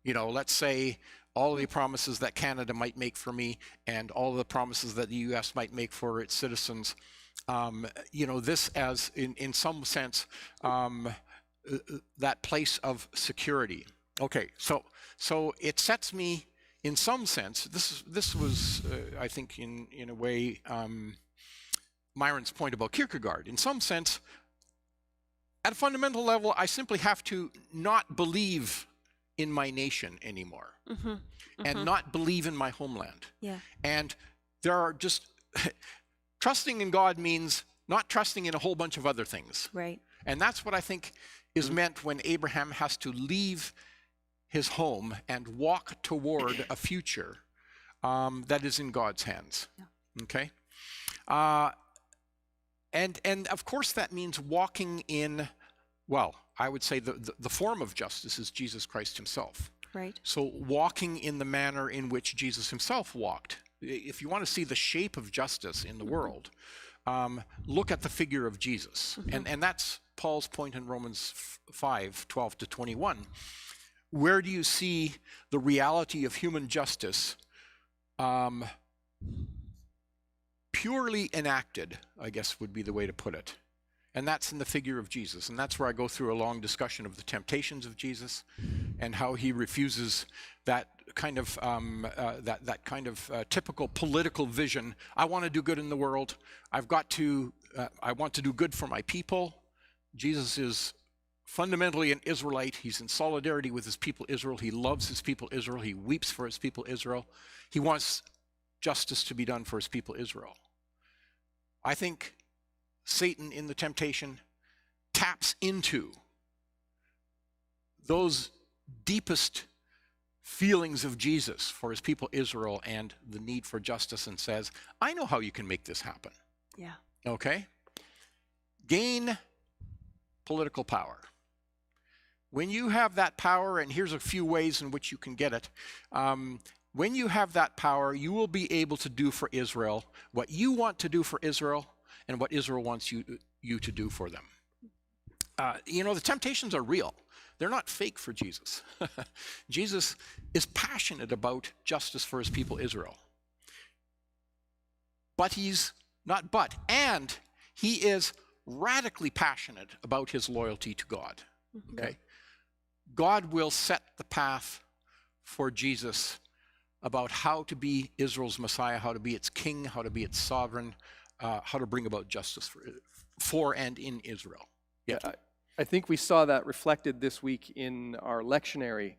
You know, let's say all of the promises that Canada might make for me and all of the promises that the US might make for its citizens. You know, this as in some sense that place of security. Okay, so it sets me in some sense. This was I think in a way Myron's point about Kierkegaard. In some sense, at a fundamental level, I simply have to not believe in my nation anymore, and not believe in my homeland. Yeah. And there are just trusting in God means not trusting in a whole bunch of other things. Right. And that's what I think is meant when Abraham has to leave his home and walk toward a future that is in God's hands. Okay? And of course that means walking in, well, I would say the form of justice is Jesus Christ himself. Right. So walking in the manner in which Jesus himself walked. If you want to see the shape of justice in the world, look at the figure of Jesus. And that's Paul's point in Romans 5:12-21. Where do you see the reality of human justice purely enacted, I guess would be the way to put it. And that's in the figure of Jesus. And that's where I go through a long discussion of the temptations of Jesus and how he refuses that kind of typical political vision. I want to do good in the world. I want to do good for my people. Jesus is fundamentally an Israelite. He's in solidarity with his people Israel. He loves his people Israel. He weeps for his people Israel. He wants justice to be done for his people Israel. I think Satan in the temptation taps into those deepest feelings of Jesus for his people Israel and the need for justice and says, I know how you can make this happen. Yeah. Okay? Gain political power. When you have that power, and here's a few ways in which you can get it, when you have that power, you will be able to do for Israel what you want to do for Israel and what Israel wants you to do for them. The temptations are real. They're not fake for Jesus. Jesus is passionate about justice for his people Israel. And he is radically passionate about his loyalty to God. Okay? God will set the path for Jesus about how to be Israel's Messiah, how to be its king, how to be its sovereign, how to bring about justice for and in Israel. Yeah, I think we saw that reflected this week in our lectionary,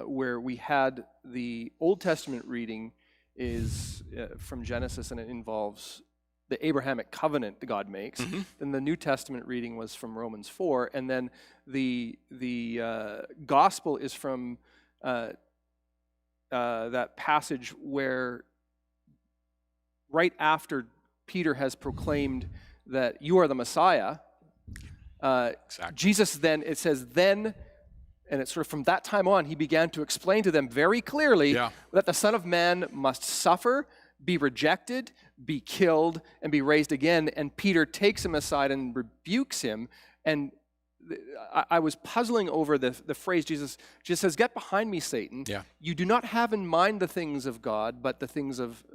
where we had the Old Testament reading is from Genesis, and it involves the Abrahamic covenant that God makes. Mm-hmm. Then the New Testament reading was from Romans 4, and then the gospel is from that passage where right after Peter has proclaimed that you are the Messiah, Exactly. Jesus then, it says then, and it's sort of from that time on, he began to explain to them very clearly that the Son of Man must suffer, be rejected, be killed, and be raised again. And Peter takes him aside and rebukes him. And I was puzzling over the phrase Jesus says, "Get behind me, Satan. Yeah. You do not have in mind the things of God, but the things of,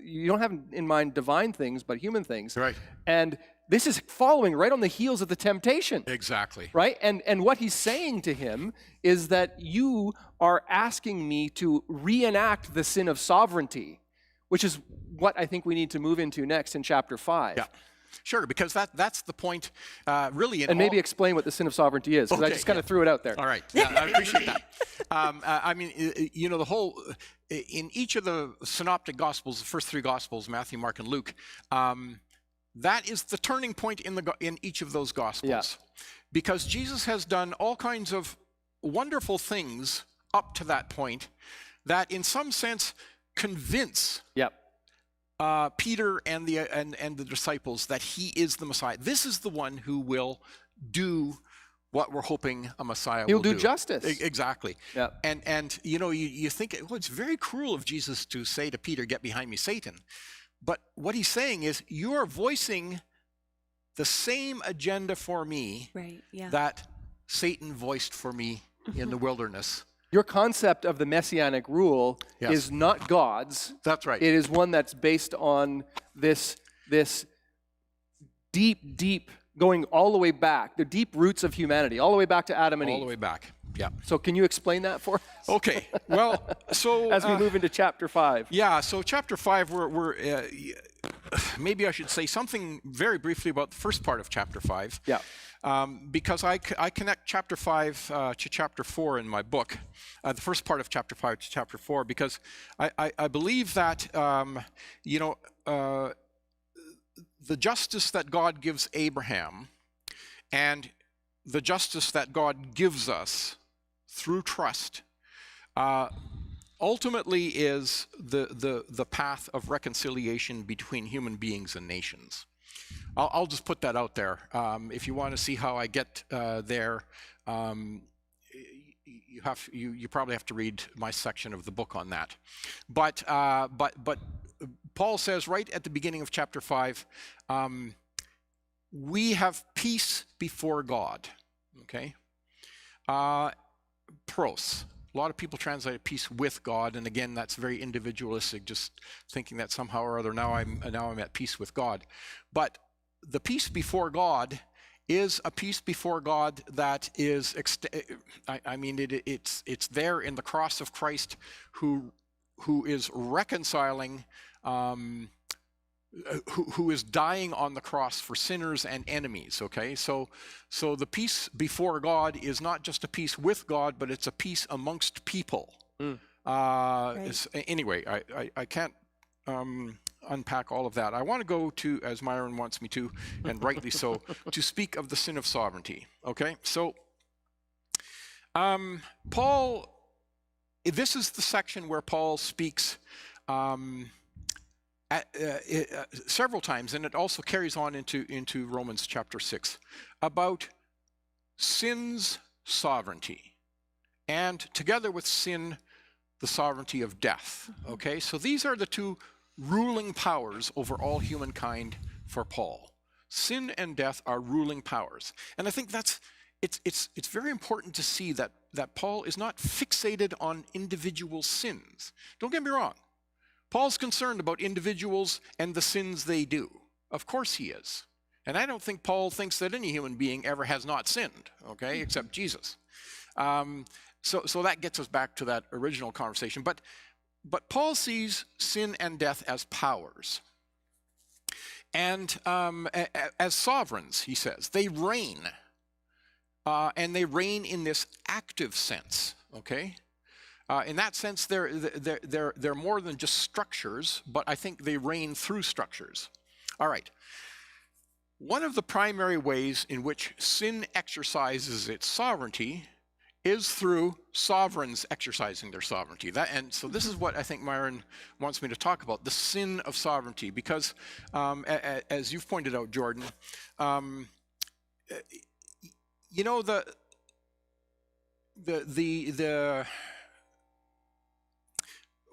you don't have in mind divine things, but human things." Right. And this is following right on the heels of the temptation. Exactly. Right? And what he's saying to him is that you are asking me to reenact the sin of sovereignty, which is what I think we need to move into next in chapter 5. Yeah. Sure, because that's the point, really. And maybe explain what the sin of sovereignty is, because I just kind of threw it out there. All right, yeah, I appreciate that. The whole, in each of the synoptic gospels, the first three gospels, Matthew, Mark, and Luke, that is the turning point in each of those gospels. Yeah. Because Jesus has done all kinds of wonderful things up to that point that in some sense convince Peter and the disciples that he is the Messiah. This is the one who will do what we're hoping a Messiah will do. He'll do justice. Exactly. Yeah. And you think, well, it's very cruel of Jesus to say to Peter, "Get behind me, Satan." But what he's saying is, you're voicing the same agenda for me that Satan voiced for me in the wilderness. Your concept of the messianic rule is not God's. That's right. It is one that's based on this deep, going all the way back, the deep roots of humanity, all the way back to Adam and Eve. All the way back, yeah. So can you explain that for us? Okay, well, so... As we move into chapter 5. Yeah, so chapter 5, we're maybe I should say something very briefly about the first part of chapter 5. Yeah. Because I connect chapter 5 to chapter 4 in my book, the first part of chapter 5 to chapter 4, because I believe that, the justice that God gives Abraham and the justice that God gives us through trust ultimately is the path of reconciliation between human beings and nations. I'll just put that out there. If you want to see how I get there, you probably have to read my section of the book on that. But Paul says right at the beginning of chapter 5, we have peace before God. Okay, pros. A lot of people translate peace with God, and again, that's very individualistic, just thinking that somehow or other now I'm at peace with God. But the peace before God is a peace before God that is, it's there in the cross of Christ, who is reconciling, who is dying on the cross for sinners and enemies. Okay, so the peace before God is not just a peace with God, but it's a peace amongst people. Right. Anyway, I can't unpack all of that. I want to go to, as Myron wants me to, and rightly so, to speak of the sin of sovereignty. Okay, so Paul, this is the section where Paul speaks several times, and it also carries on into Romans chapter 6, about sin's sovereignty, and together with sin, the sovereignty of death. Okay, so these are the two ruling powers over all humankind for Paul. Sin and death are ruling powers, and I think it's very important to see that Paul is not fixated on individual sins. Don't get me wrong. Paul's concerned about individuals and the sins they do. Of course he is. And I don't think Paul thinks that any human being ever has not sinned, okay, except Jesus. So that gets us back to that original conversation. But Paul sees sin and death as powers. And as sovereigns, he says. They reign. And they reign in this active sense, okay? In that sense, they're more than just structures, but I think they reign through structures. All right. One of the primary ways in which sin exercises its sovereignty is through sovereigns exercising their sovereignty. And so this is what I think Myron wants me to talk about, the sin of sovereignty, because as you've pointed out, Jordan, you know,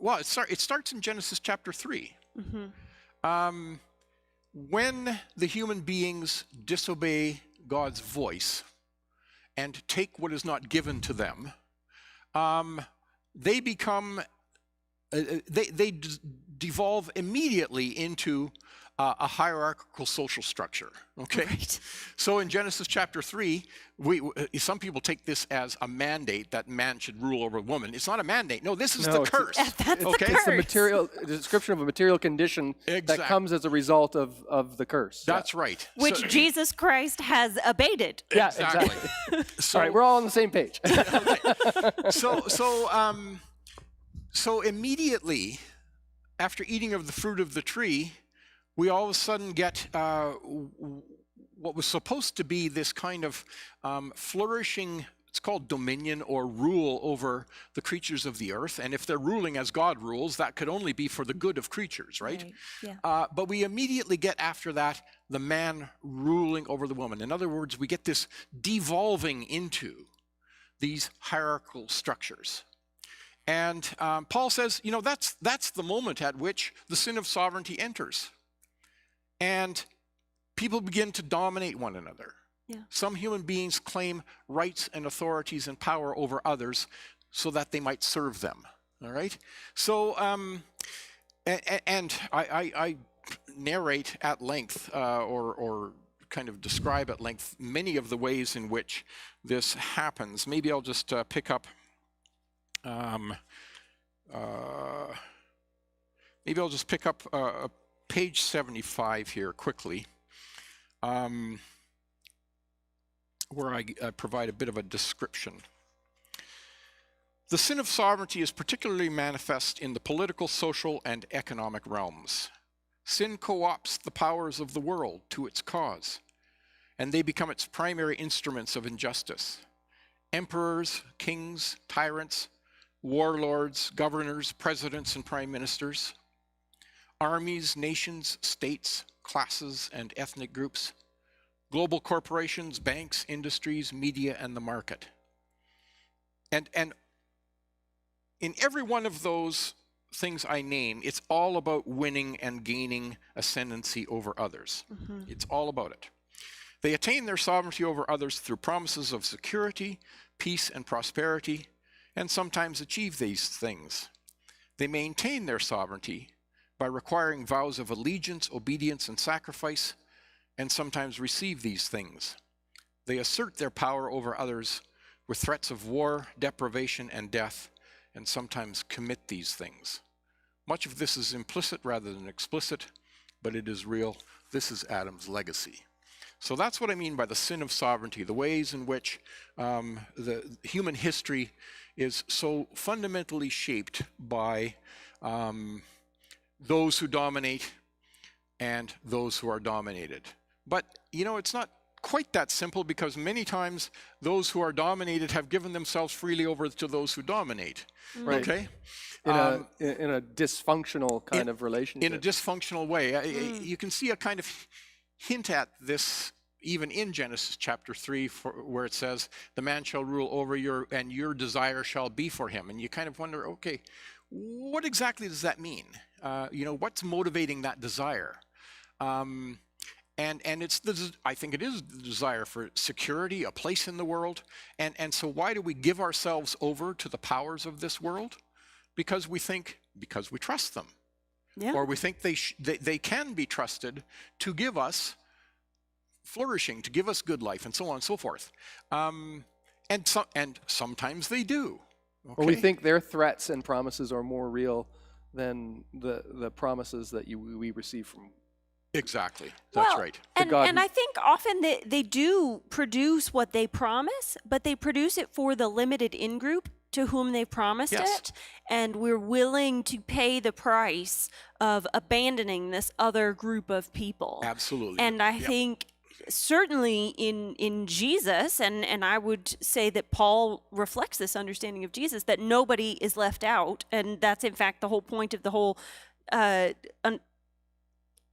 well, it starts in Genesis chapter 3. Mm-hmm. When the human beings disobey God's voice and take what is not given to them, they become, they devolve immediately into a hierarchical social structure, okay? Right. So in Genesis chapter 3, some people take this as a mandate that man should rule over woman. It's not a mandate. No, this is the curse. That's okay? the curse. It's a description of a material condition that comes as a result of the curse. That's right. Which Jesus Christ has abated. Yeah, exactly. So, all right, we're all on the same page. So immediately after eating of the fruit of the tree, we all of a sudden get what was supposed to be this kind of flourishing, it's called dominion or rule over the creatures of the earth. And if they're ruling as God rules, that could only be for the good of creatures, right? Yeah. But we immediately get after that the man ruling over the woman. In other words, we get this devolving into these hierarchical structures. And Paul says, you know, that's the moment at which the sin of sovereignty enters. And people begin to dominate one another. Yeah. Some human beings claim rights and authorities and power over others so that they might serve them. All right? So, and I narrate at length or kind of describe at length many of the ways in which this happens. Maybe I'll just pick up page 75 here quickly, where I provide a bit of a description. The sin of sovereignty is particularly manifest in the political, social, and economic realms. Sin co-opts the powers of the world to its cause, and they become its primary instruments of injustice. Emperors, kings, tyrants, warlords, governors, presidents, and prime ministers, armies, nations, states, classes, and ethnic groups, global corporations, banks, industries, media, and the market. And in every one of those things I name, it's all about winning and gaining ascendancy over others. It's all about it. They attain their sovereignty over others through promises of security, peace, and prosperity, and sometimes achieve these things. They maintain their sovereignty by requiring vows of allegiance, obedience, and sacrifice, and sometimes receive these things. They assert their power over others with threats of war, deprivation, and death, and sometimes commit these things. Much of this is implicit rather than explicit, but it is real. This is Adam's legacy. So that's what I mean by the sin of sovereignty, the ways in which the human history is so fundamentally shaped by those who dominate and those who are dominated. But, you know, it's not quite that simple, because many times those who are dominated have given themselves freely over to those who dominate. Right. Okay? In a dysfunctional kind of relationship. In a dysfunctional way. You can see a kind of hint at this even in Genesis chapter 3, where it says, the man shall rule over and your desire shall be for him. And you kind of wonder, okay, what exactly does that mean? You know, what's motivating that desire? And it's I think it is the desire for security, a place in the world. And so why do we give ourselves over to the powers of this world? Because we trust them. Yeah. Or we think they can be trusted to give us flourishing, to give us good life, and so on and so forth. And sometimes they do. Okay? Well, we think their threats and promises are more real than the promises that we receive from. Exactly. That's well, right. And I think often they do produce what they promise, but they produce it for the limited in-group to whom they promised it. And we're willing to pay the price of abandoning this other group of people. Absolutely. And I think certainly in Jesus, and I would say that Paul reflects this understanding of Jesus, that nobody is left out. And that's in fact the whole point of the whole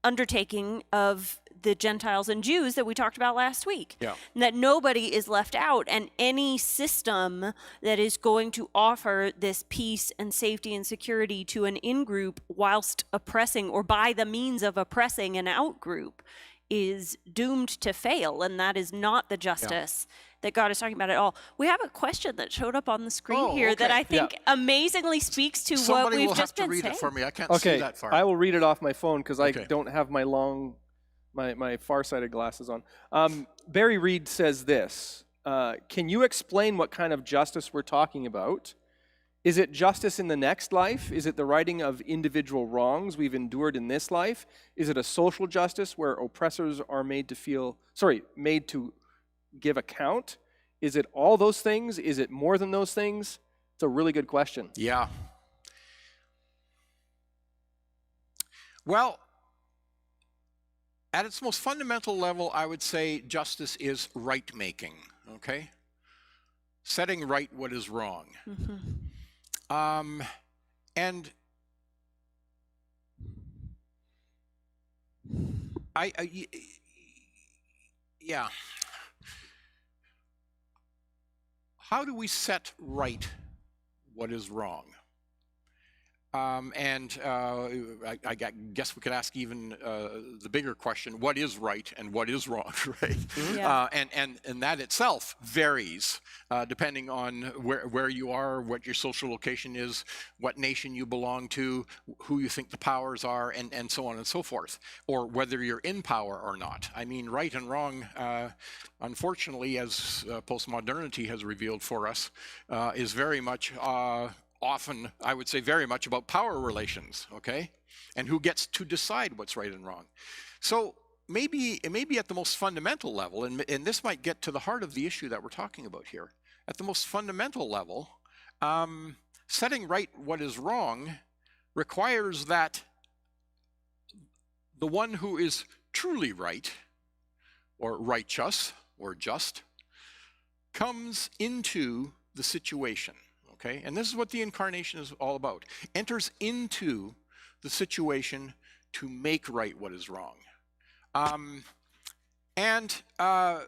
undertaking of the Gentiles and Jews that we talked about last week. Yeah. That nobody is left out, and any system that is going to offer this peace and safety and security to an in-group whilst oppressing, or by the means of oppressing an out-group, is doomed to fail, and that is not the justice that God is talking about at all. We have a question that showed up on the screen here that I think amazingly speaks to what we've just been saying. Somebody will have to read it for me. I can't see Okay, that far. I will read it off my phone because I don't have my my far-sighted glasses on. Barry Reed says this, can you explain what kind of justice we're talking about? Is it justice in the next life? Is it the righting of individual wrongs we've endured in this life? Is it a social justice where oppressors are made to give account? Is it all those things? Is it more than those things? It's a really good question. Yeah. Well, at its most fundamental level, I would say justice is right-making, okay? Setting right what is wrong. And yeah. How do we set right what is wrong? I guess we could ask even the bigger question: what is right and what is wrong, right? Yeah. And that itself varies depending on where you are, what your social location is, what nation you belong to, who you think the powers are, and so on and so forth, or whether you're in power or not. I mean, right and wrong, unfortunately, as postmodernity has revealed for us, is very much often, I would say, very much about power relations, okay? And who gets to decide what's right and wrong. So maybe at the most fundamental level, and this might get to the heart of the issue that we're talking about here, at the most fundamental level, setting right what is wrong requires that the one who is truly right, or righteous, or just, comes into the situation. okay? And this is what the incarnation is all about. Enters into the situation to make right what is wrong. And I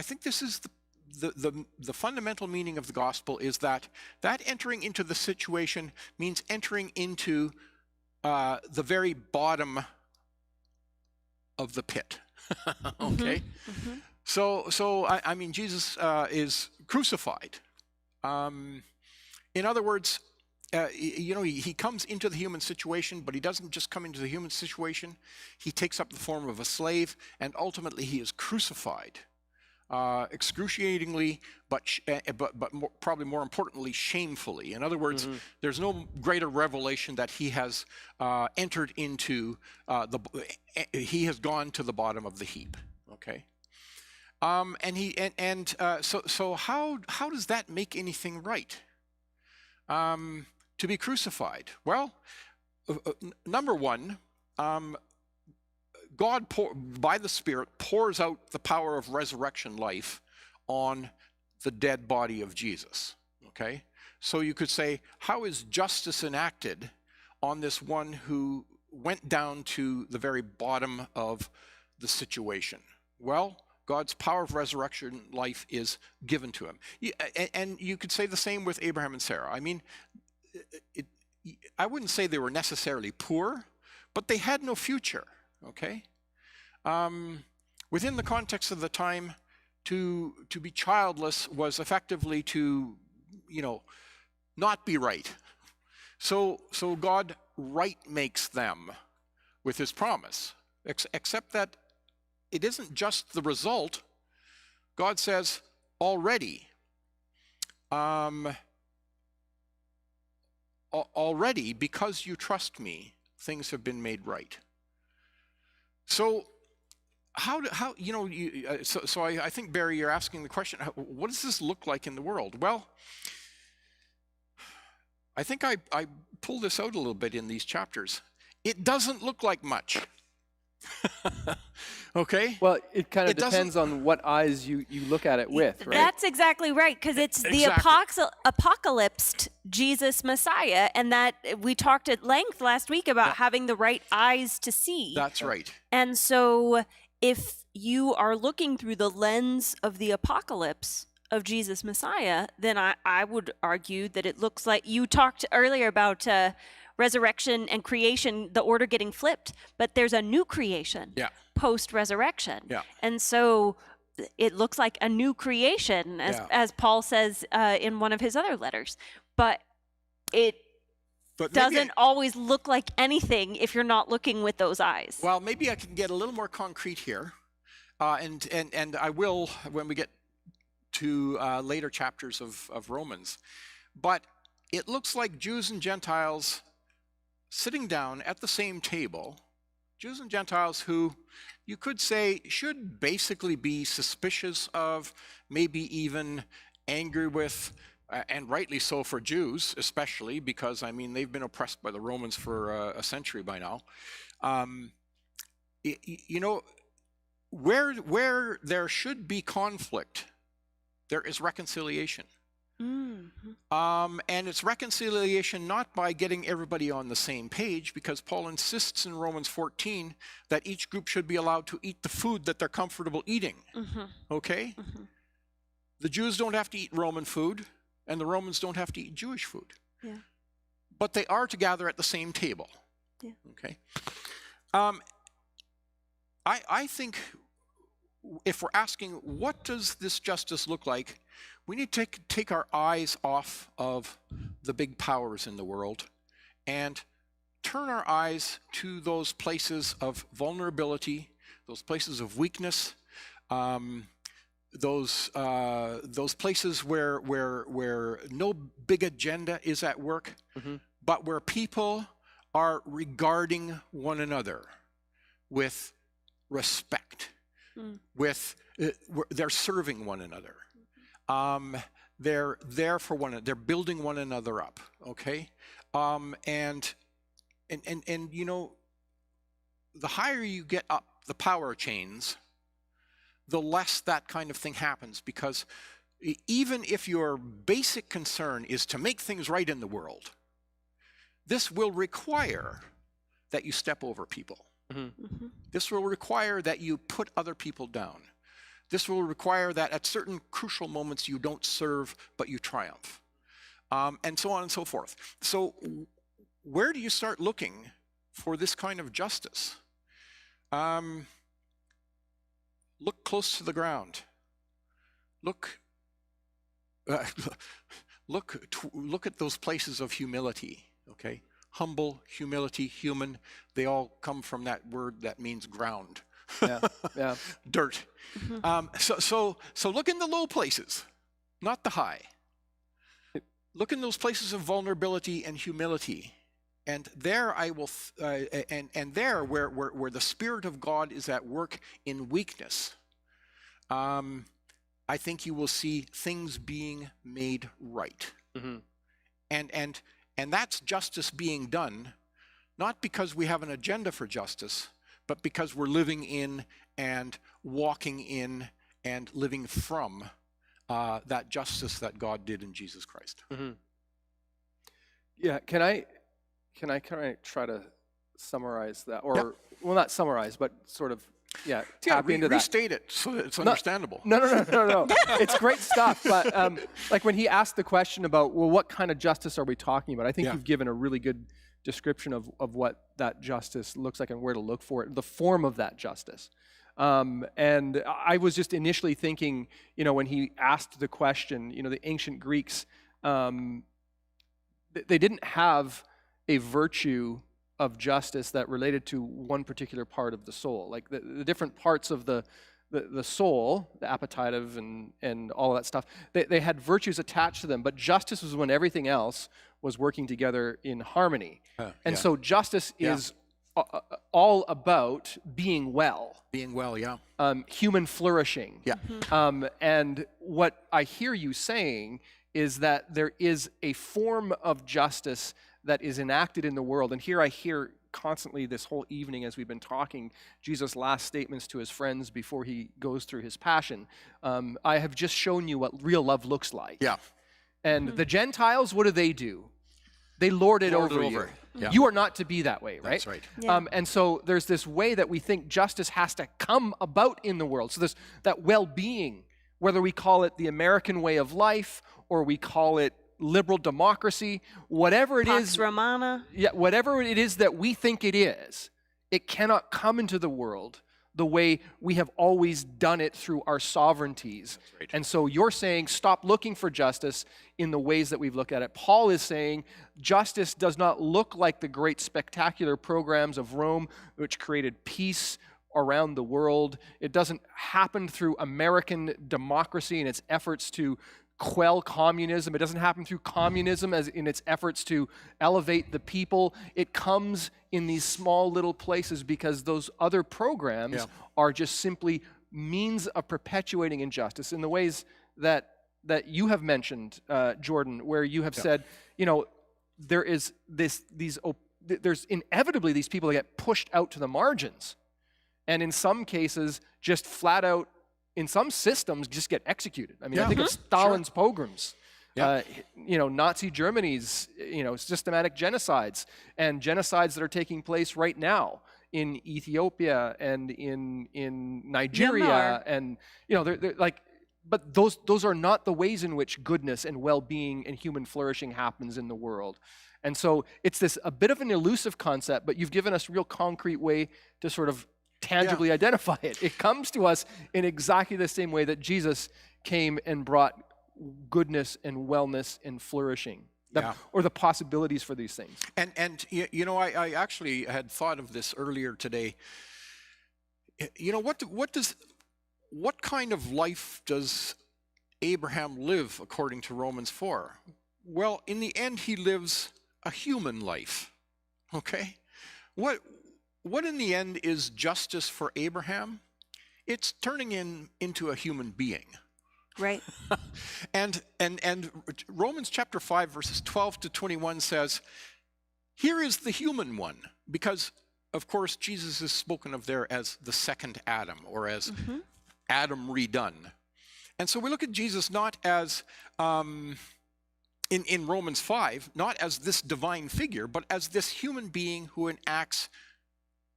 think this is the fundamental meaning of the gospel, is that entering into the situation means entering into the very bottom of the pit. Okay? Mm-hmm. So I mean, Jesus is crucified. In other words, he comes into the human situation, but he doesn't just come into the human situation. He takes up the form of a slave, and ultimately he is crucified, excruciatingly, but probably more importantly, shamefully. In other words, there's no greater revelation that he has entered into he has gone to the bottom of the heap. Okay. So how does that make anything right? To be crucified? Well, number one, God, by the Spirit, pours out the power of resurrection life on the dead body of Jesus. Okay? So you could say, how is justice enacted on this one who went down to the very bottom of the situation? Well, God's power of resurrection life is given to him. And you could say the same with Abraham and Sarah. I mean, I wouldn't say they were necessarily poor, but they had no future, okay? Within the context of the time, to be childless was effectively to, not be right. So God right makes them with his promise, except that it isn't just the result. God says, already, because you trust me, things have been made right. So I think, Barry, you're asking the question, what does this look like in the world? Well, I think I pulled this out a little bit in these chapters. It doesn't look like much. Okay? Well, it kind of depends on what eyes you look at it with, right? That's exactly right, because it's the apocalypsed Jesus Messiah, and that we talked at length last week about having the right eyes to see. That's right. And so if you are looking through the lens of the apocalypse of Jesus Messiah, then I would argue that it looks like you talked earlier about resurrection and creation, the order getting flipped, but there's a new creation post-resurrection. Yeah. And so it looks like a new creation, as Paul says in one of his other letters. But it doesn't always look like anything if you're not looking with those eyes. Well, maybe I can get a little more concrete here, and I will when we get to later chapters of Romans. But it looks like Jews and Gentiles sitting down at the same table, Jews and Gentiles who you could say should basically be suspicious of, maybe even angry with, and rightly so for Jews especially, because I mean they've been oppressed by the Romans for a century by now. Where there should be conflict, there is reconciliation. Mm-hmm. And it's reconciliation not by getting everybody on the same page, because Paul insists in Romans 14 that each group should be allowed to eat the food that they're comfortable eating. Mm-hmm. Okay? Mm-hmm. The Jews don't have to eat Roman food, and the Romans don't have to eat Jewish food. Yeah. But they are to gather at the same table. Yeah. Okay? I think if we're asking, what does this justice look like, we need to take our eyes off of the big powers in the world and turn our eyes to those places of vulnerability, those places of weakness, those places where no big agenda is at work, mm-hmm. but where people are regarding one another with respect, they're serving one another. They're there for one another. They're building one another up. Okay, and you know, the higher you get up the power chains, the less that kind of thing happens, because even if your basic concern is to make things right in the world, this will require that you step over people. This will require that you put other people down. This will require that at certain crucial moments you don't serve, but you triumph. And so on and so forth. So where do you start looking for this kind of justice? Look close to the ground. Look at those places of humility, okay? Humble, humility, human, they all come from that word that means ground. Yeah. Dirt. So look in the low places, not the high. Look in those places of vulnerability and humility. And there I will, and there where the Spirit of God is at work in weakness, I think you will see things being made right. And that's justice being done, not because we have an agenda for justice, but because we're living in and walking in and living from that justice that God did in Jesus Christ. Yeah, can I try to summarize that, or Yep. well, not summarize, but sort of tap into that. Restate it so that it's understandable. No. It's great stuff. But like when he asked the question about, well, what kind of justice are we talking about? I think you've given a really good description of what that justice looks like and where to look for it, the form of that justice. And I was just initially thinking, when he asked the question, the ancient Greeks, they didn't have a virtue of justice that related to one particular part of the soul. Like the different parts of the soul, the appetitive and all of that stuff, they had virtues attached to them, but justice was when everything else was working together in harmony. So justice is all about being well. Being well, Human flourishing. And what I hear you saying is that there is a form of justice that is enacted in the world. And here I hear constantly this whole evening as we've been talking, Jesus' last statements to his friends before he goes through his passion. I have just shown you what real love looks like. And the Gentiles, what do? They lord it over you. You are not to be that way, right? That's right. And so there's this way that we think justice has to come about in the world. So there's that well-being, whether we call it the American way of life or we call it liberal democracy, whatever it Pax is. Romana. Whatever it is that we think it is, it cannot come into the world the way we have always done it through our sovereignties. And so you're saying stop looking for justice in the ways that we've looked at it. Paul is saying justice does not look like the great spectacular programs of Rome, which created peace around the world. It doesn't happen through American democracy and its efforts to quell communism. It doesn't happen through communism as in its efforts to elevate the people. It comes in these small little places because those other programs are just simply means of perpetuating injustice in the ways that you have mentioned, Jordan, where you have said, there is there's inevitably these people that get pushed out to the margins, and in some cases just flat out, in some systems, just get executed. I mean, I think of Stalin's pogroms, Nazi Germany's, systematic genocides, and genocides that are taking place right now in Ethiopia and in Nigeria, and they're like, but those are not the ways in which goodness and well-being and human flourishing happens in the world. And so it's a bit of an elusive concept, but you've given us a real concrete way to sort of tangibly identify it. It comes to us in exactly the same way that Jesus came and brought goodness and wellness and flourishing, or the possibilities for these things. And I actually had thought of this earlier today. What kind of life does Abraham live according to Romans 4? Well, in the end, he lives a human life. Okay? What in the end is justice for Abraham? It's turning into a human being. Right. And Romans chapter 5 verses 12 to 21 says, here is the human one, because of course Jesus is spoken of there as the second Adam, or as Adam redone. And so we look at Jesus not as, in Romans 5, not as this divine figure, but as this human being who enacts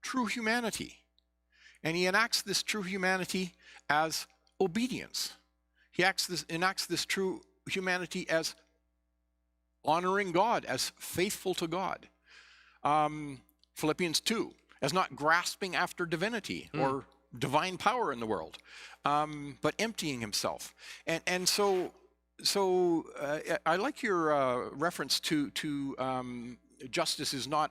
true humanity. And he enacts this true humanity as obedience. He enacts this true humanity as honoring God, as faithful to God. Philippians 2, as not grasping after divinity or divine power in the world, but emptying himself. And so I like your reference to justice is not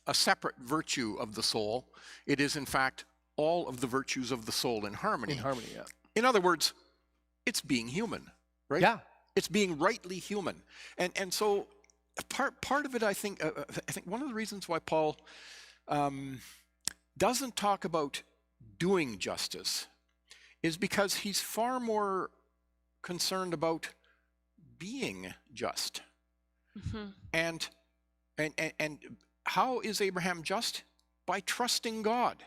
a separate virtue of the soul. It is, in fact, all of the virtues of the soul in harmony. In harmony, yeah. In other words, it's being human, right? Yeah. It's being rightly human. And so part of it, I think one of the reasons why Paul doesn't talk about doing justice is because he's far more concerned about being just. And how is Abraham just? By trusting God.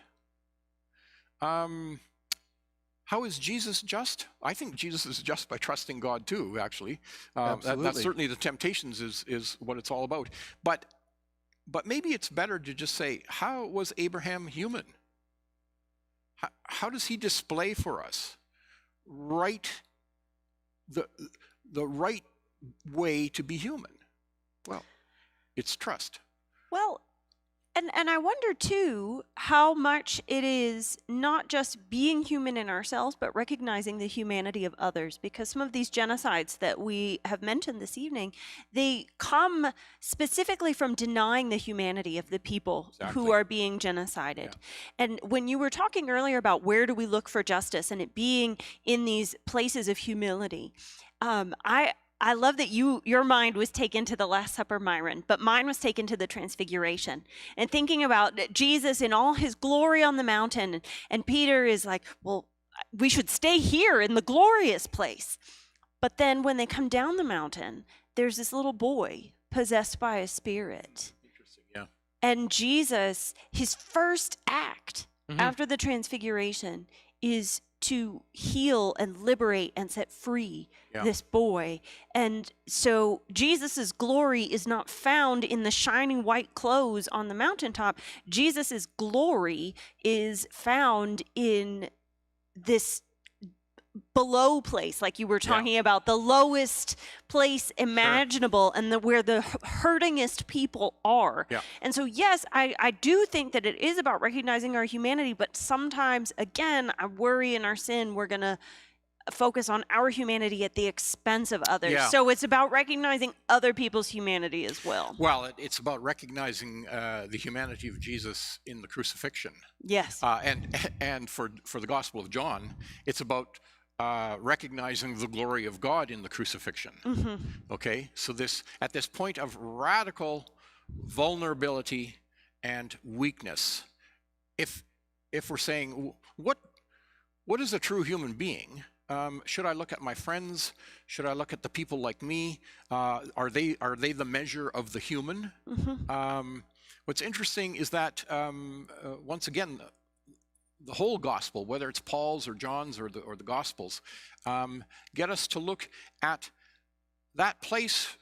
How is Jesus just? I think Jesus is just by trusting God too, actually. That's certainly the temptations is what it's all about. But maybe it's better to just say, how was Abraham human? How does he display for us the right way to be human? Well, it's trust. Well, and I wonder too how much it is not just being human in ourselves, but recognizing the humanity of others. Because some of these genocides that we have mentioned this evening, they come specifically from denying the humanity of the people who are being genocided. Yeah. And when you were talking earlier about where do we look for justice and it being in these places of humility, I love that your mind was taken to the Last Supper, Myron, but mine was taken to the Transfiguration. And thinking about Jesus in all his glory on the mountain, and Peter is like, well, we should stay here in the glorious place. But then when they come down the mountain, there's this little boy possessed by a spirit. Interesting, yeah. And Jesus, his first act after the Transfiguration is to heal and liberate and set free this boy. And so Jesus's glory is not found in the shining white clothes on the mountaintop. Jesus's glory is found in this below place, like you were talking about, the lowest place imaginable, and where the hurtingest people are. And so yes, I do think that it is about recognizing our humanity, but sometimes, again, I worry in our sin we're going to focus on our humanity at the expense of others. So it's about recognizing other people's humanity as well. Well, it's about recognizing the humanity of Jesus in the crucifixion. Yes. And for the Gospel of John, it's about recognizing the glory of God in the crucifixion. Okay, so at this point of radical vulnerability and weakness, if we're saying what is a true human being, should I look at my friends? Should I look at the people like me? Are they the measure of the human? What's interesting is that once again, the whole gospel, whether it's Paul's or John's or the Gospels, get us to look at that place,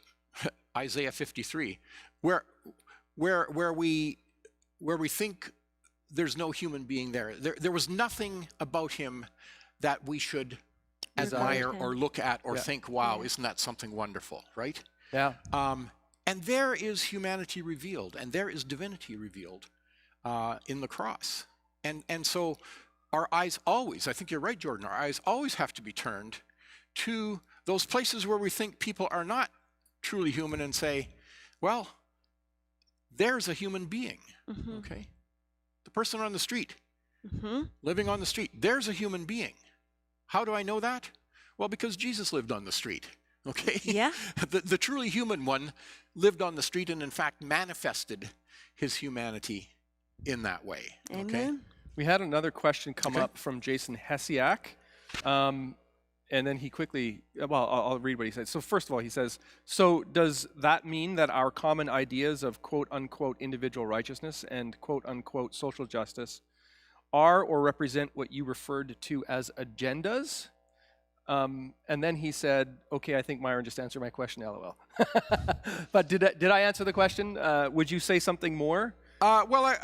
Isaiah 53, where we think there's no human being there. There was nothing about him that we should admire or look at or think, wow, isn't that something wonderful, right? Yeah. And there is humanity revealed, and there is divinity revealed in the cross. And so our eyes always, I think you're right, Jordan, our eyes always have to be turned to those places where we think people are not truly human and say, well, there's a human being, okay? The person on the street, living on the street, there's a human being. How do I know that? Well, because Jesus lived on the street, okay? Yeah. The truly human one lived on the street and in fact manifested his humanity in that way. Amen. Okay? We had another question come up from Jason Hesiak, and then he quickly, well, I'll read what he said. So first of all, he says, so does that mean that our common ideas of quote-unquote individual righteousness and quote-unquote social justice are or represent what you referred to as agendas? And then he said, okay, I think Myron just answered my question, LOL. But did I answer the question? Would you say something more? Well,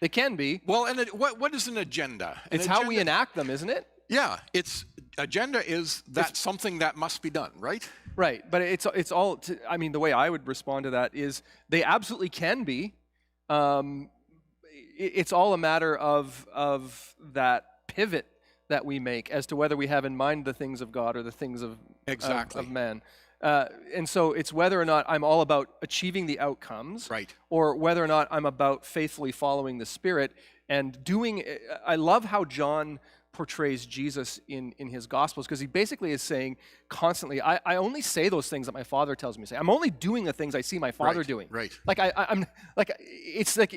It can be. well, and what is an agenda? It's how we enact them, isn't it? Yeah, it's agenda is that something that must be done, right? Right, but it's all. I mean, the way I would respond to that is they absolutely can be. It's all a matter of that pivot that we make as to whether we have in mind the things of God or the things of Exactly. of man. And so it's whether or not I'm all about achieving the outcomes, Right. or whether or not I'm about faithfully following the Spirit and doing. I love how John portrays Jesus in his Gospels, because he basically is saying constantly, I only say those things that my Father tells me to say. I'm only doing the things I see my Father doing. Right. Like I'm like, it's like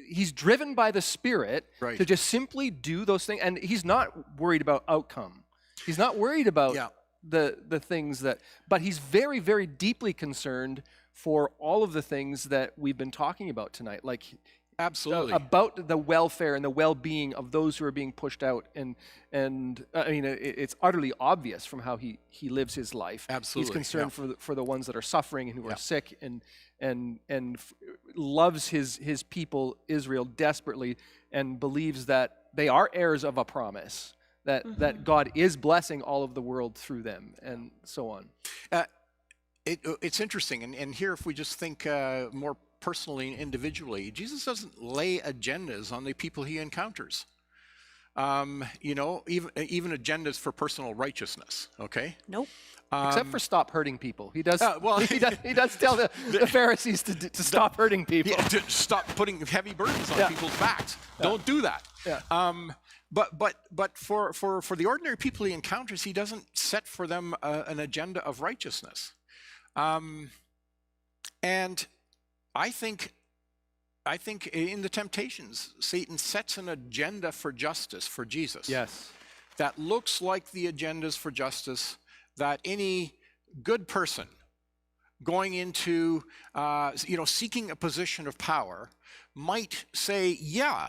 he's driven by the Spirit Right. to just simply do those things, and he's not worried about outcome. He's not worried about Yeah. the things that, but he's very, very deeply concerned for all of the things that we've been talking about tonight, like Absolutely. about the welfare and the well-being of those who are being pushed out. And I mean, it's utterly obvious from how he lives his life. Absolutely, He's concerned for the ones that are suffering and who Yeah. are sick, and loves his people Israel desperately, and believes that they are heirs of a promise, that God is blessing all of the world through them, and so on. It's interesting, and here if we just think more personally and individually, Jesus doesn't lay agendas on the people he encounters. Even agendas for personal righteousness. Okay. Nope. Except for stop hurting people. He does. well, he does tell the Pharisees to stop hurting people. Yeah, to stop putting heavy burdens on people's backs. Don't do that. Yeah. But for the ordinary people he encounters, he doesn't set for them an agenda of righteousness. And I think in the temptations, Satan sets an agenda for justice for Jesus. Yes. That looks like the agendas for justice that any good person going into, seeking a position of power might say, yeah,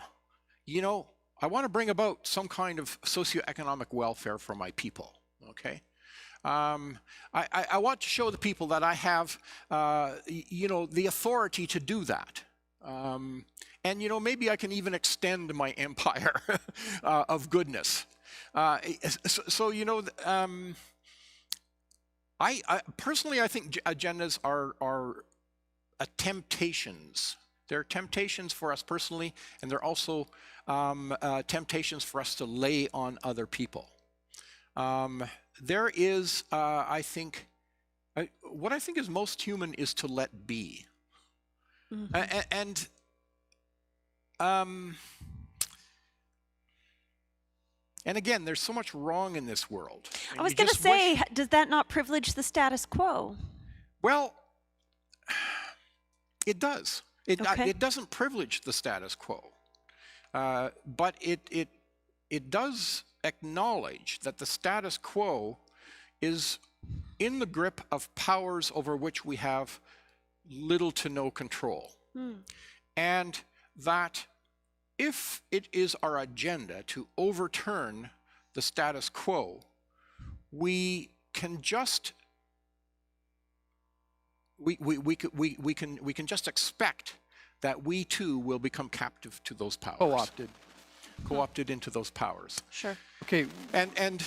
I want to bring about some kind of socioeconomic welfare for my people, okay? I want to show the people that I have, the authority to do that. And maybe I can even extend my empire of goodness. I personally, I think agendas are temptations. They're temptations for us personally, and they're also temptations for us to lay on other people. There is, I think, what I think is most human is to let be. And again, there's so much wrong in this world. I was going to say, does that not privilege the status quo? Well, it does. Okay. It doesn't privilege the status quo, but it does acknowledge that the status quo is in the grip of powers over which we have little to no control. And that if it is our agenda to overturn the status quo, we can just we can just expect that we too will become captive to those powers. Co-opted into those powers. Sure. Okay. And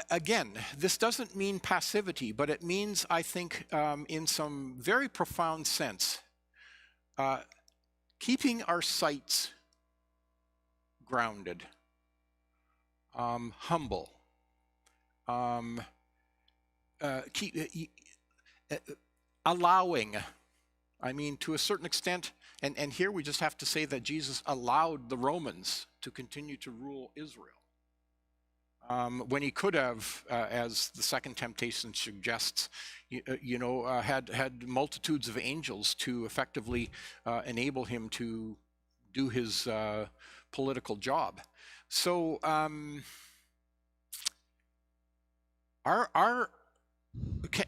again, this doesn't mean passivity, but it means, I think, in some very profound sense, keeping our sights grounded, humble, allowing. I mean, to a certain extent, and here we just have to say that Jesus allowed the Romans to continue to rule Israel. When he could have, as the second temptation suggests, had multitudes of angels to effectively enable him to do his political job. So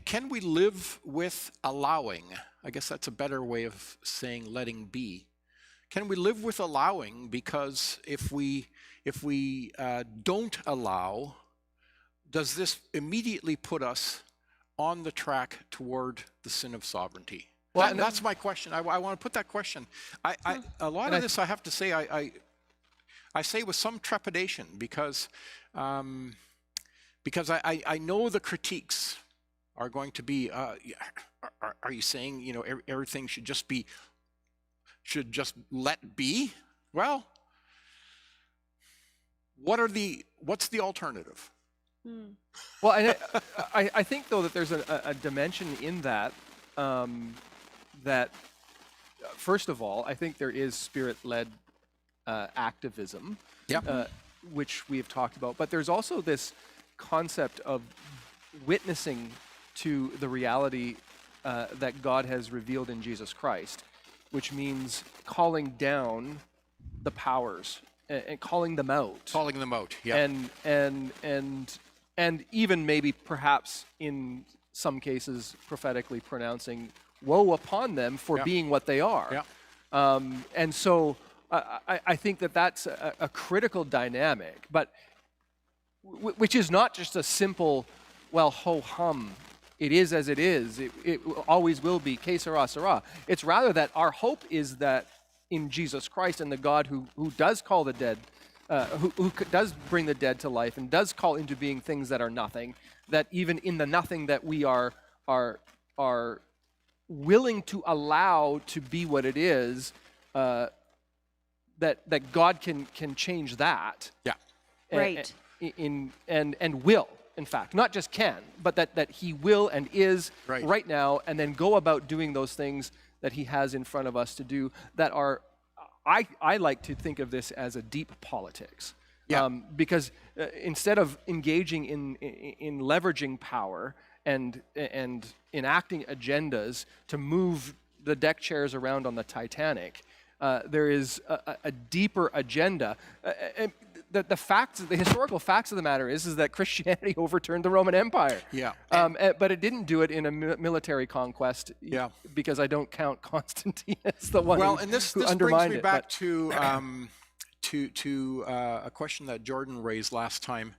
can we live with allowing? I guess that's a better way of saying letting be. live with allowing? Because if we don't allow, does this immediately put us on the track toward the sin of sovereignty? Well, That's my question. I want to put that question. A lot of this, I have to say, I say with some trepidation, because I know the critiques are going to be, are you saying, you know, everything should just let be? Well, what's the alternative? Well, and I think, though, that there's a dimension in that, that, first of all, I think there is spirit-led activism, which we have talked about. But there's also this concept of witnessing to the reality that God has revealed in Jesus Christ, which means calling down the powers and calling them out. Calling them out, yeah. And even maybe perhaps in some cases prophetically pronouncing woe upon them for being what they are. Yeah. And so I think that that's a critical dynamic, but which is not just a simple, well, ho-hum, it is as it is, it always will be, que sera, sera. It's rather that our hope is that in Jesus Christ and the God who does call the dead, who does bring the dead to life and does call into being things that are nothing, that even in the nothing that we are willing to allow to be what it is, that God can change that. Yeah. Right. And will, in fact, not just can, but that he will and is right now, and then go about doing those things that he has in front of us to do that are, I like to think of this as a deep politics. Yeah. Because instead of engaging in leveraging power and enacting agendas to move the deck chairs around on the Titanic, there is a deeper agenda. The historical facts of the matter is that Christianity overturned the Roman Empire. Yeah. But it didn't do it in a military conquest. Yeah. Because I don't count Constantine as the one and this who brings undermined me it. back to a question that Jordan raised last time.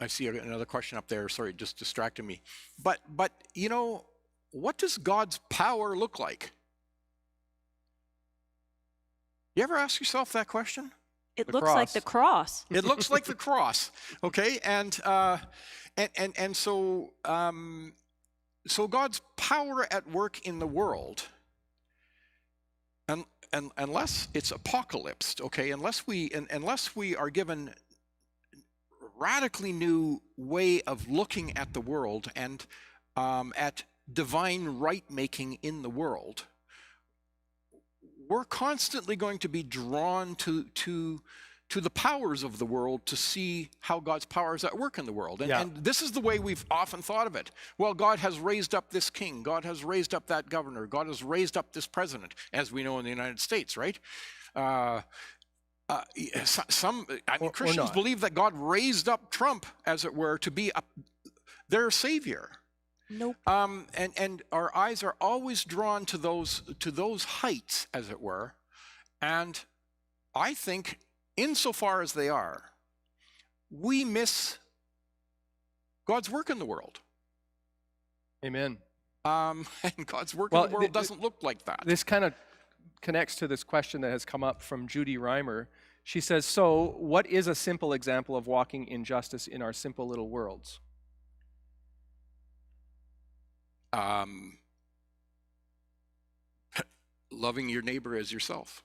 I see another question up there. Sorry, just distracted me. But you know, what does God's power look like? You ever ask yourself that question? It looks like the cross. It looks like the cross, okay? And so God's power at work in the world, and unless it's apocalypsed, okay, unless we are given radically new way of looking at the world and at divine right making in the world, we're constantly going to be drawn to the powers of the world to see how God's power is at work in the world. And this is the way we've often thought of it. Well, God has raised up this king. God has raised up that governor. God has raised up this president, as we know in the United States, right? Christians believe that God raised up Trump, as it were, to be their savior. Nope. And our eyes are always drawn to those heights, as it were. And I think, insofar as they are, we miss God's work in the world. Amen. And God's work in the world doesn't look like that. This kind of connects to this question that has come up from Judy Reimer. She says, so what is a simple example of walking in justice in our simple little worlds? Loving your neighbor as yourself.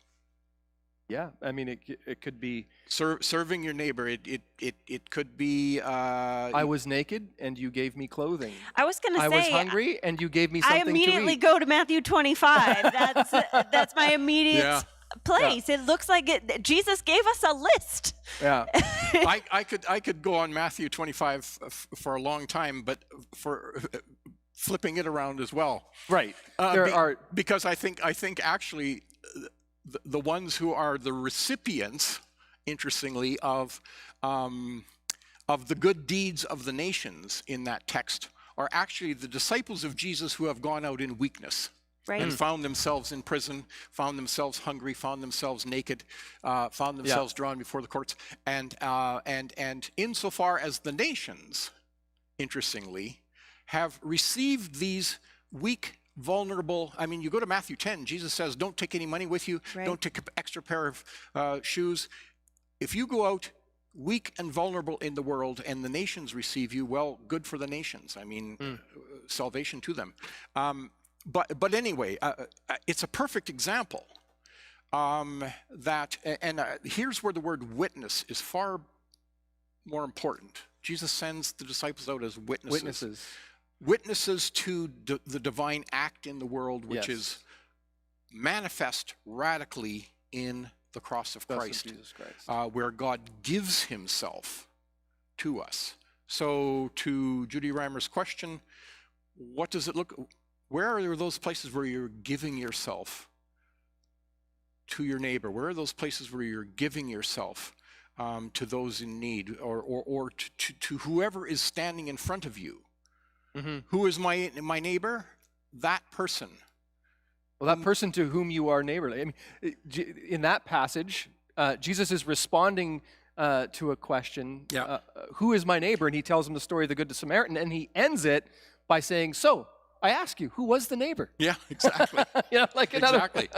Yeah, I mean, it could be serving your neighbor. It could be. I was naked and you gave me clothing. I was going to say. I was hungry and you gave me something to eat. I immediately go to Matthew 25. That's my immediate place. Yeah. It looks like Jesus gave us a list. Yeah. I could go on Matthew 25 for a long time, but for flipping it around as well. Right. Because I think actually the ones who are the recipients, interestingly, of the good deeds of the nations in that text are actually the disciples of Jesus who have gone out in weakness. Right. and found themselves in prison, found themselves hungry, found themselves naked, found themselves drawn before the courts. And insofar as the nations, interestingly, have received these weak, vulnerable, I mean, you go to Matthew 10, Jesus says, don't take any money with you, Right. don't take an extra pair of shoes. If you go out weak and vulnerable in the world and the nations receive you, well, good for the nations. I mean, salvation to them. But anyway, it's a perfect example here's where the word witness is far more important. Jesus sends the disciples out as witnesses. Witnesses to the divine act in the world, which is manifest radically in the cross of Christ, where God gives himself to us. So to Judy Reimer's question, what does it look, where are those places where you're giving yourself to your neighbor? Where are those places where you're giving yourself to those in need, or to whoever is standing in front of you? Who is my neighbor? That person. Well, that person to whom you are neighborly. I mean, in that passage, Jesus is responding to a question, who is my neighbor? And he tells him the story of the Good Samaritan, and he ends it by saying, so, I ask you, who was the neighbor? Yeah, exactly. Exactly.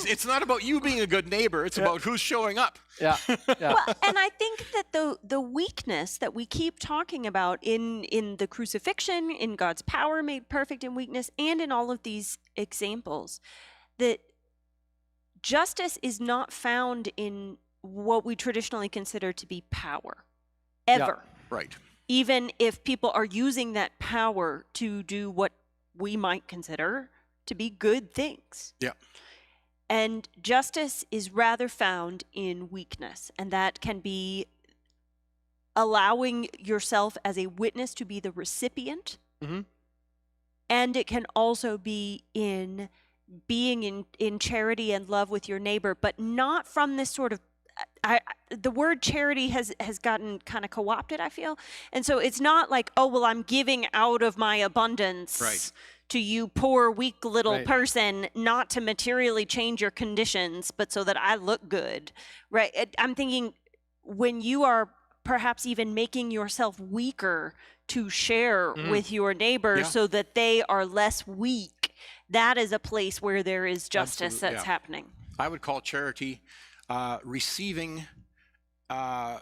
It's not about you being a good neighbor, it's about who's showing up. Well, and I think that the weakness that we keep talking about in the crucifixion, in God's power made perfect in weakness, and in all of these examples, that justice is not found in what we traditionally consider to be power, ever. Right. Even if people are using that power to do what we might consider to be good things. Yeah. And justice is rather found in weakness, and that can be allowing yourself as a witness to be the recipient, and it can also be in being in charity and love with your neighbor, but not from this sort of the word charity has gotten kind of co-opted, I feel. And so it's not like, oh, well, I'm giving out of my abundance to you poor, weak little person, not to materially change your conditions, but so that I look good, right? I'm thinking when you are perhaps even making yourself weaker to share with your neighbor so that they are less weak, that is a place where there is justice that's happening. I would call charity receiving and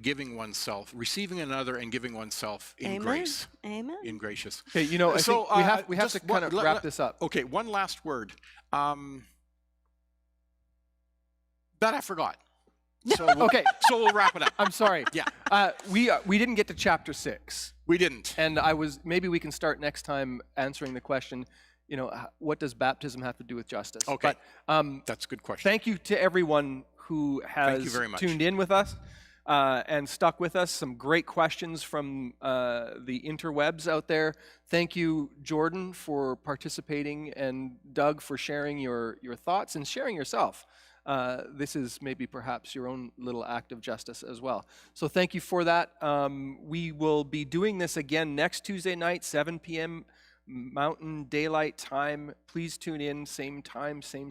giving oneself, receiving another and giving oneself in grace. Amen. In gracious. Okay, you know, I think we have to kind of wrap this up. Okay, one last word that I forgot. So so we'll wrap it up. I'm sorry. Yeah. We didn't get to chapter 6. We didn't. And maybe we can start next time answering the question, you know, what does baptism have to do with justice? Okay. But, that's a good question. Thank you to everyone who has tuned in with us and stuck with us. Some great questions from the interwebs out there. Thank you, Jordan, for participating, and Doug for sharing your thoughts and sharing yourself. This is maybe perhaps your own little act of justice as well. So thank you for that. We will be doing this again next Tuesday night, 7 p.m. Mountain Daylight Time. Please tune in, same time, same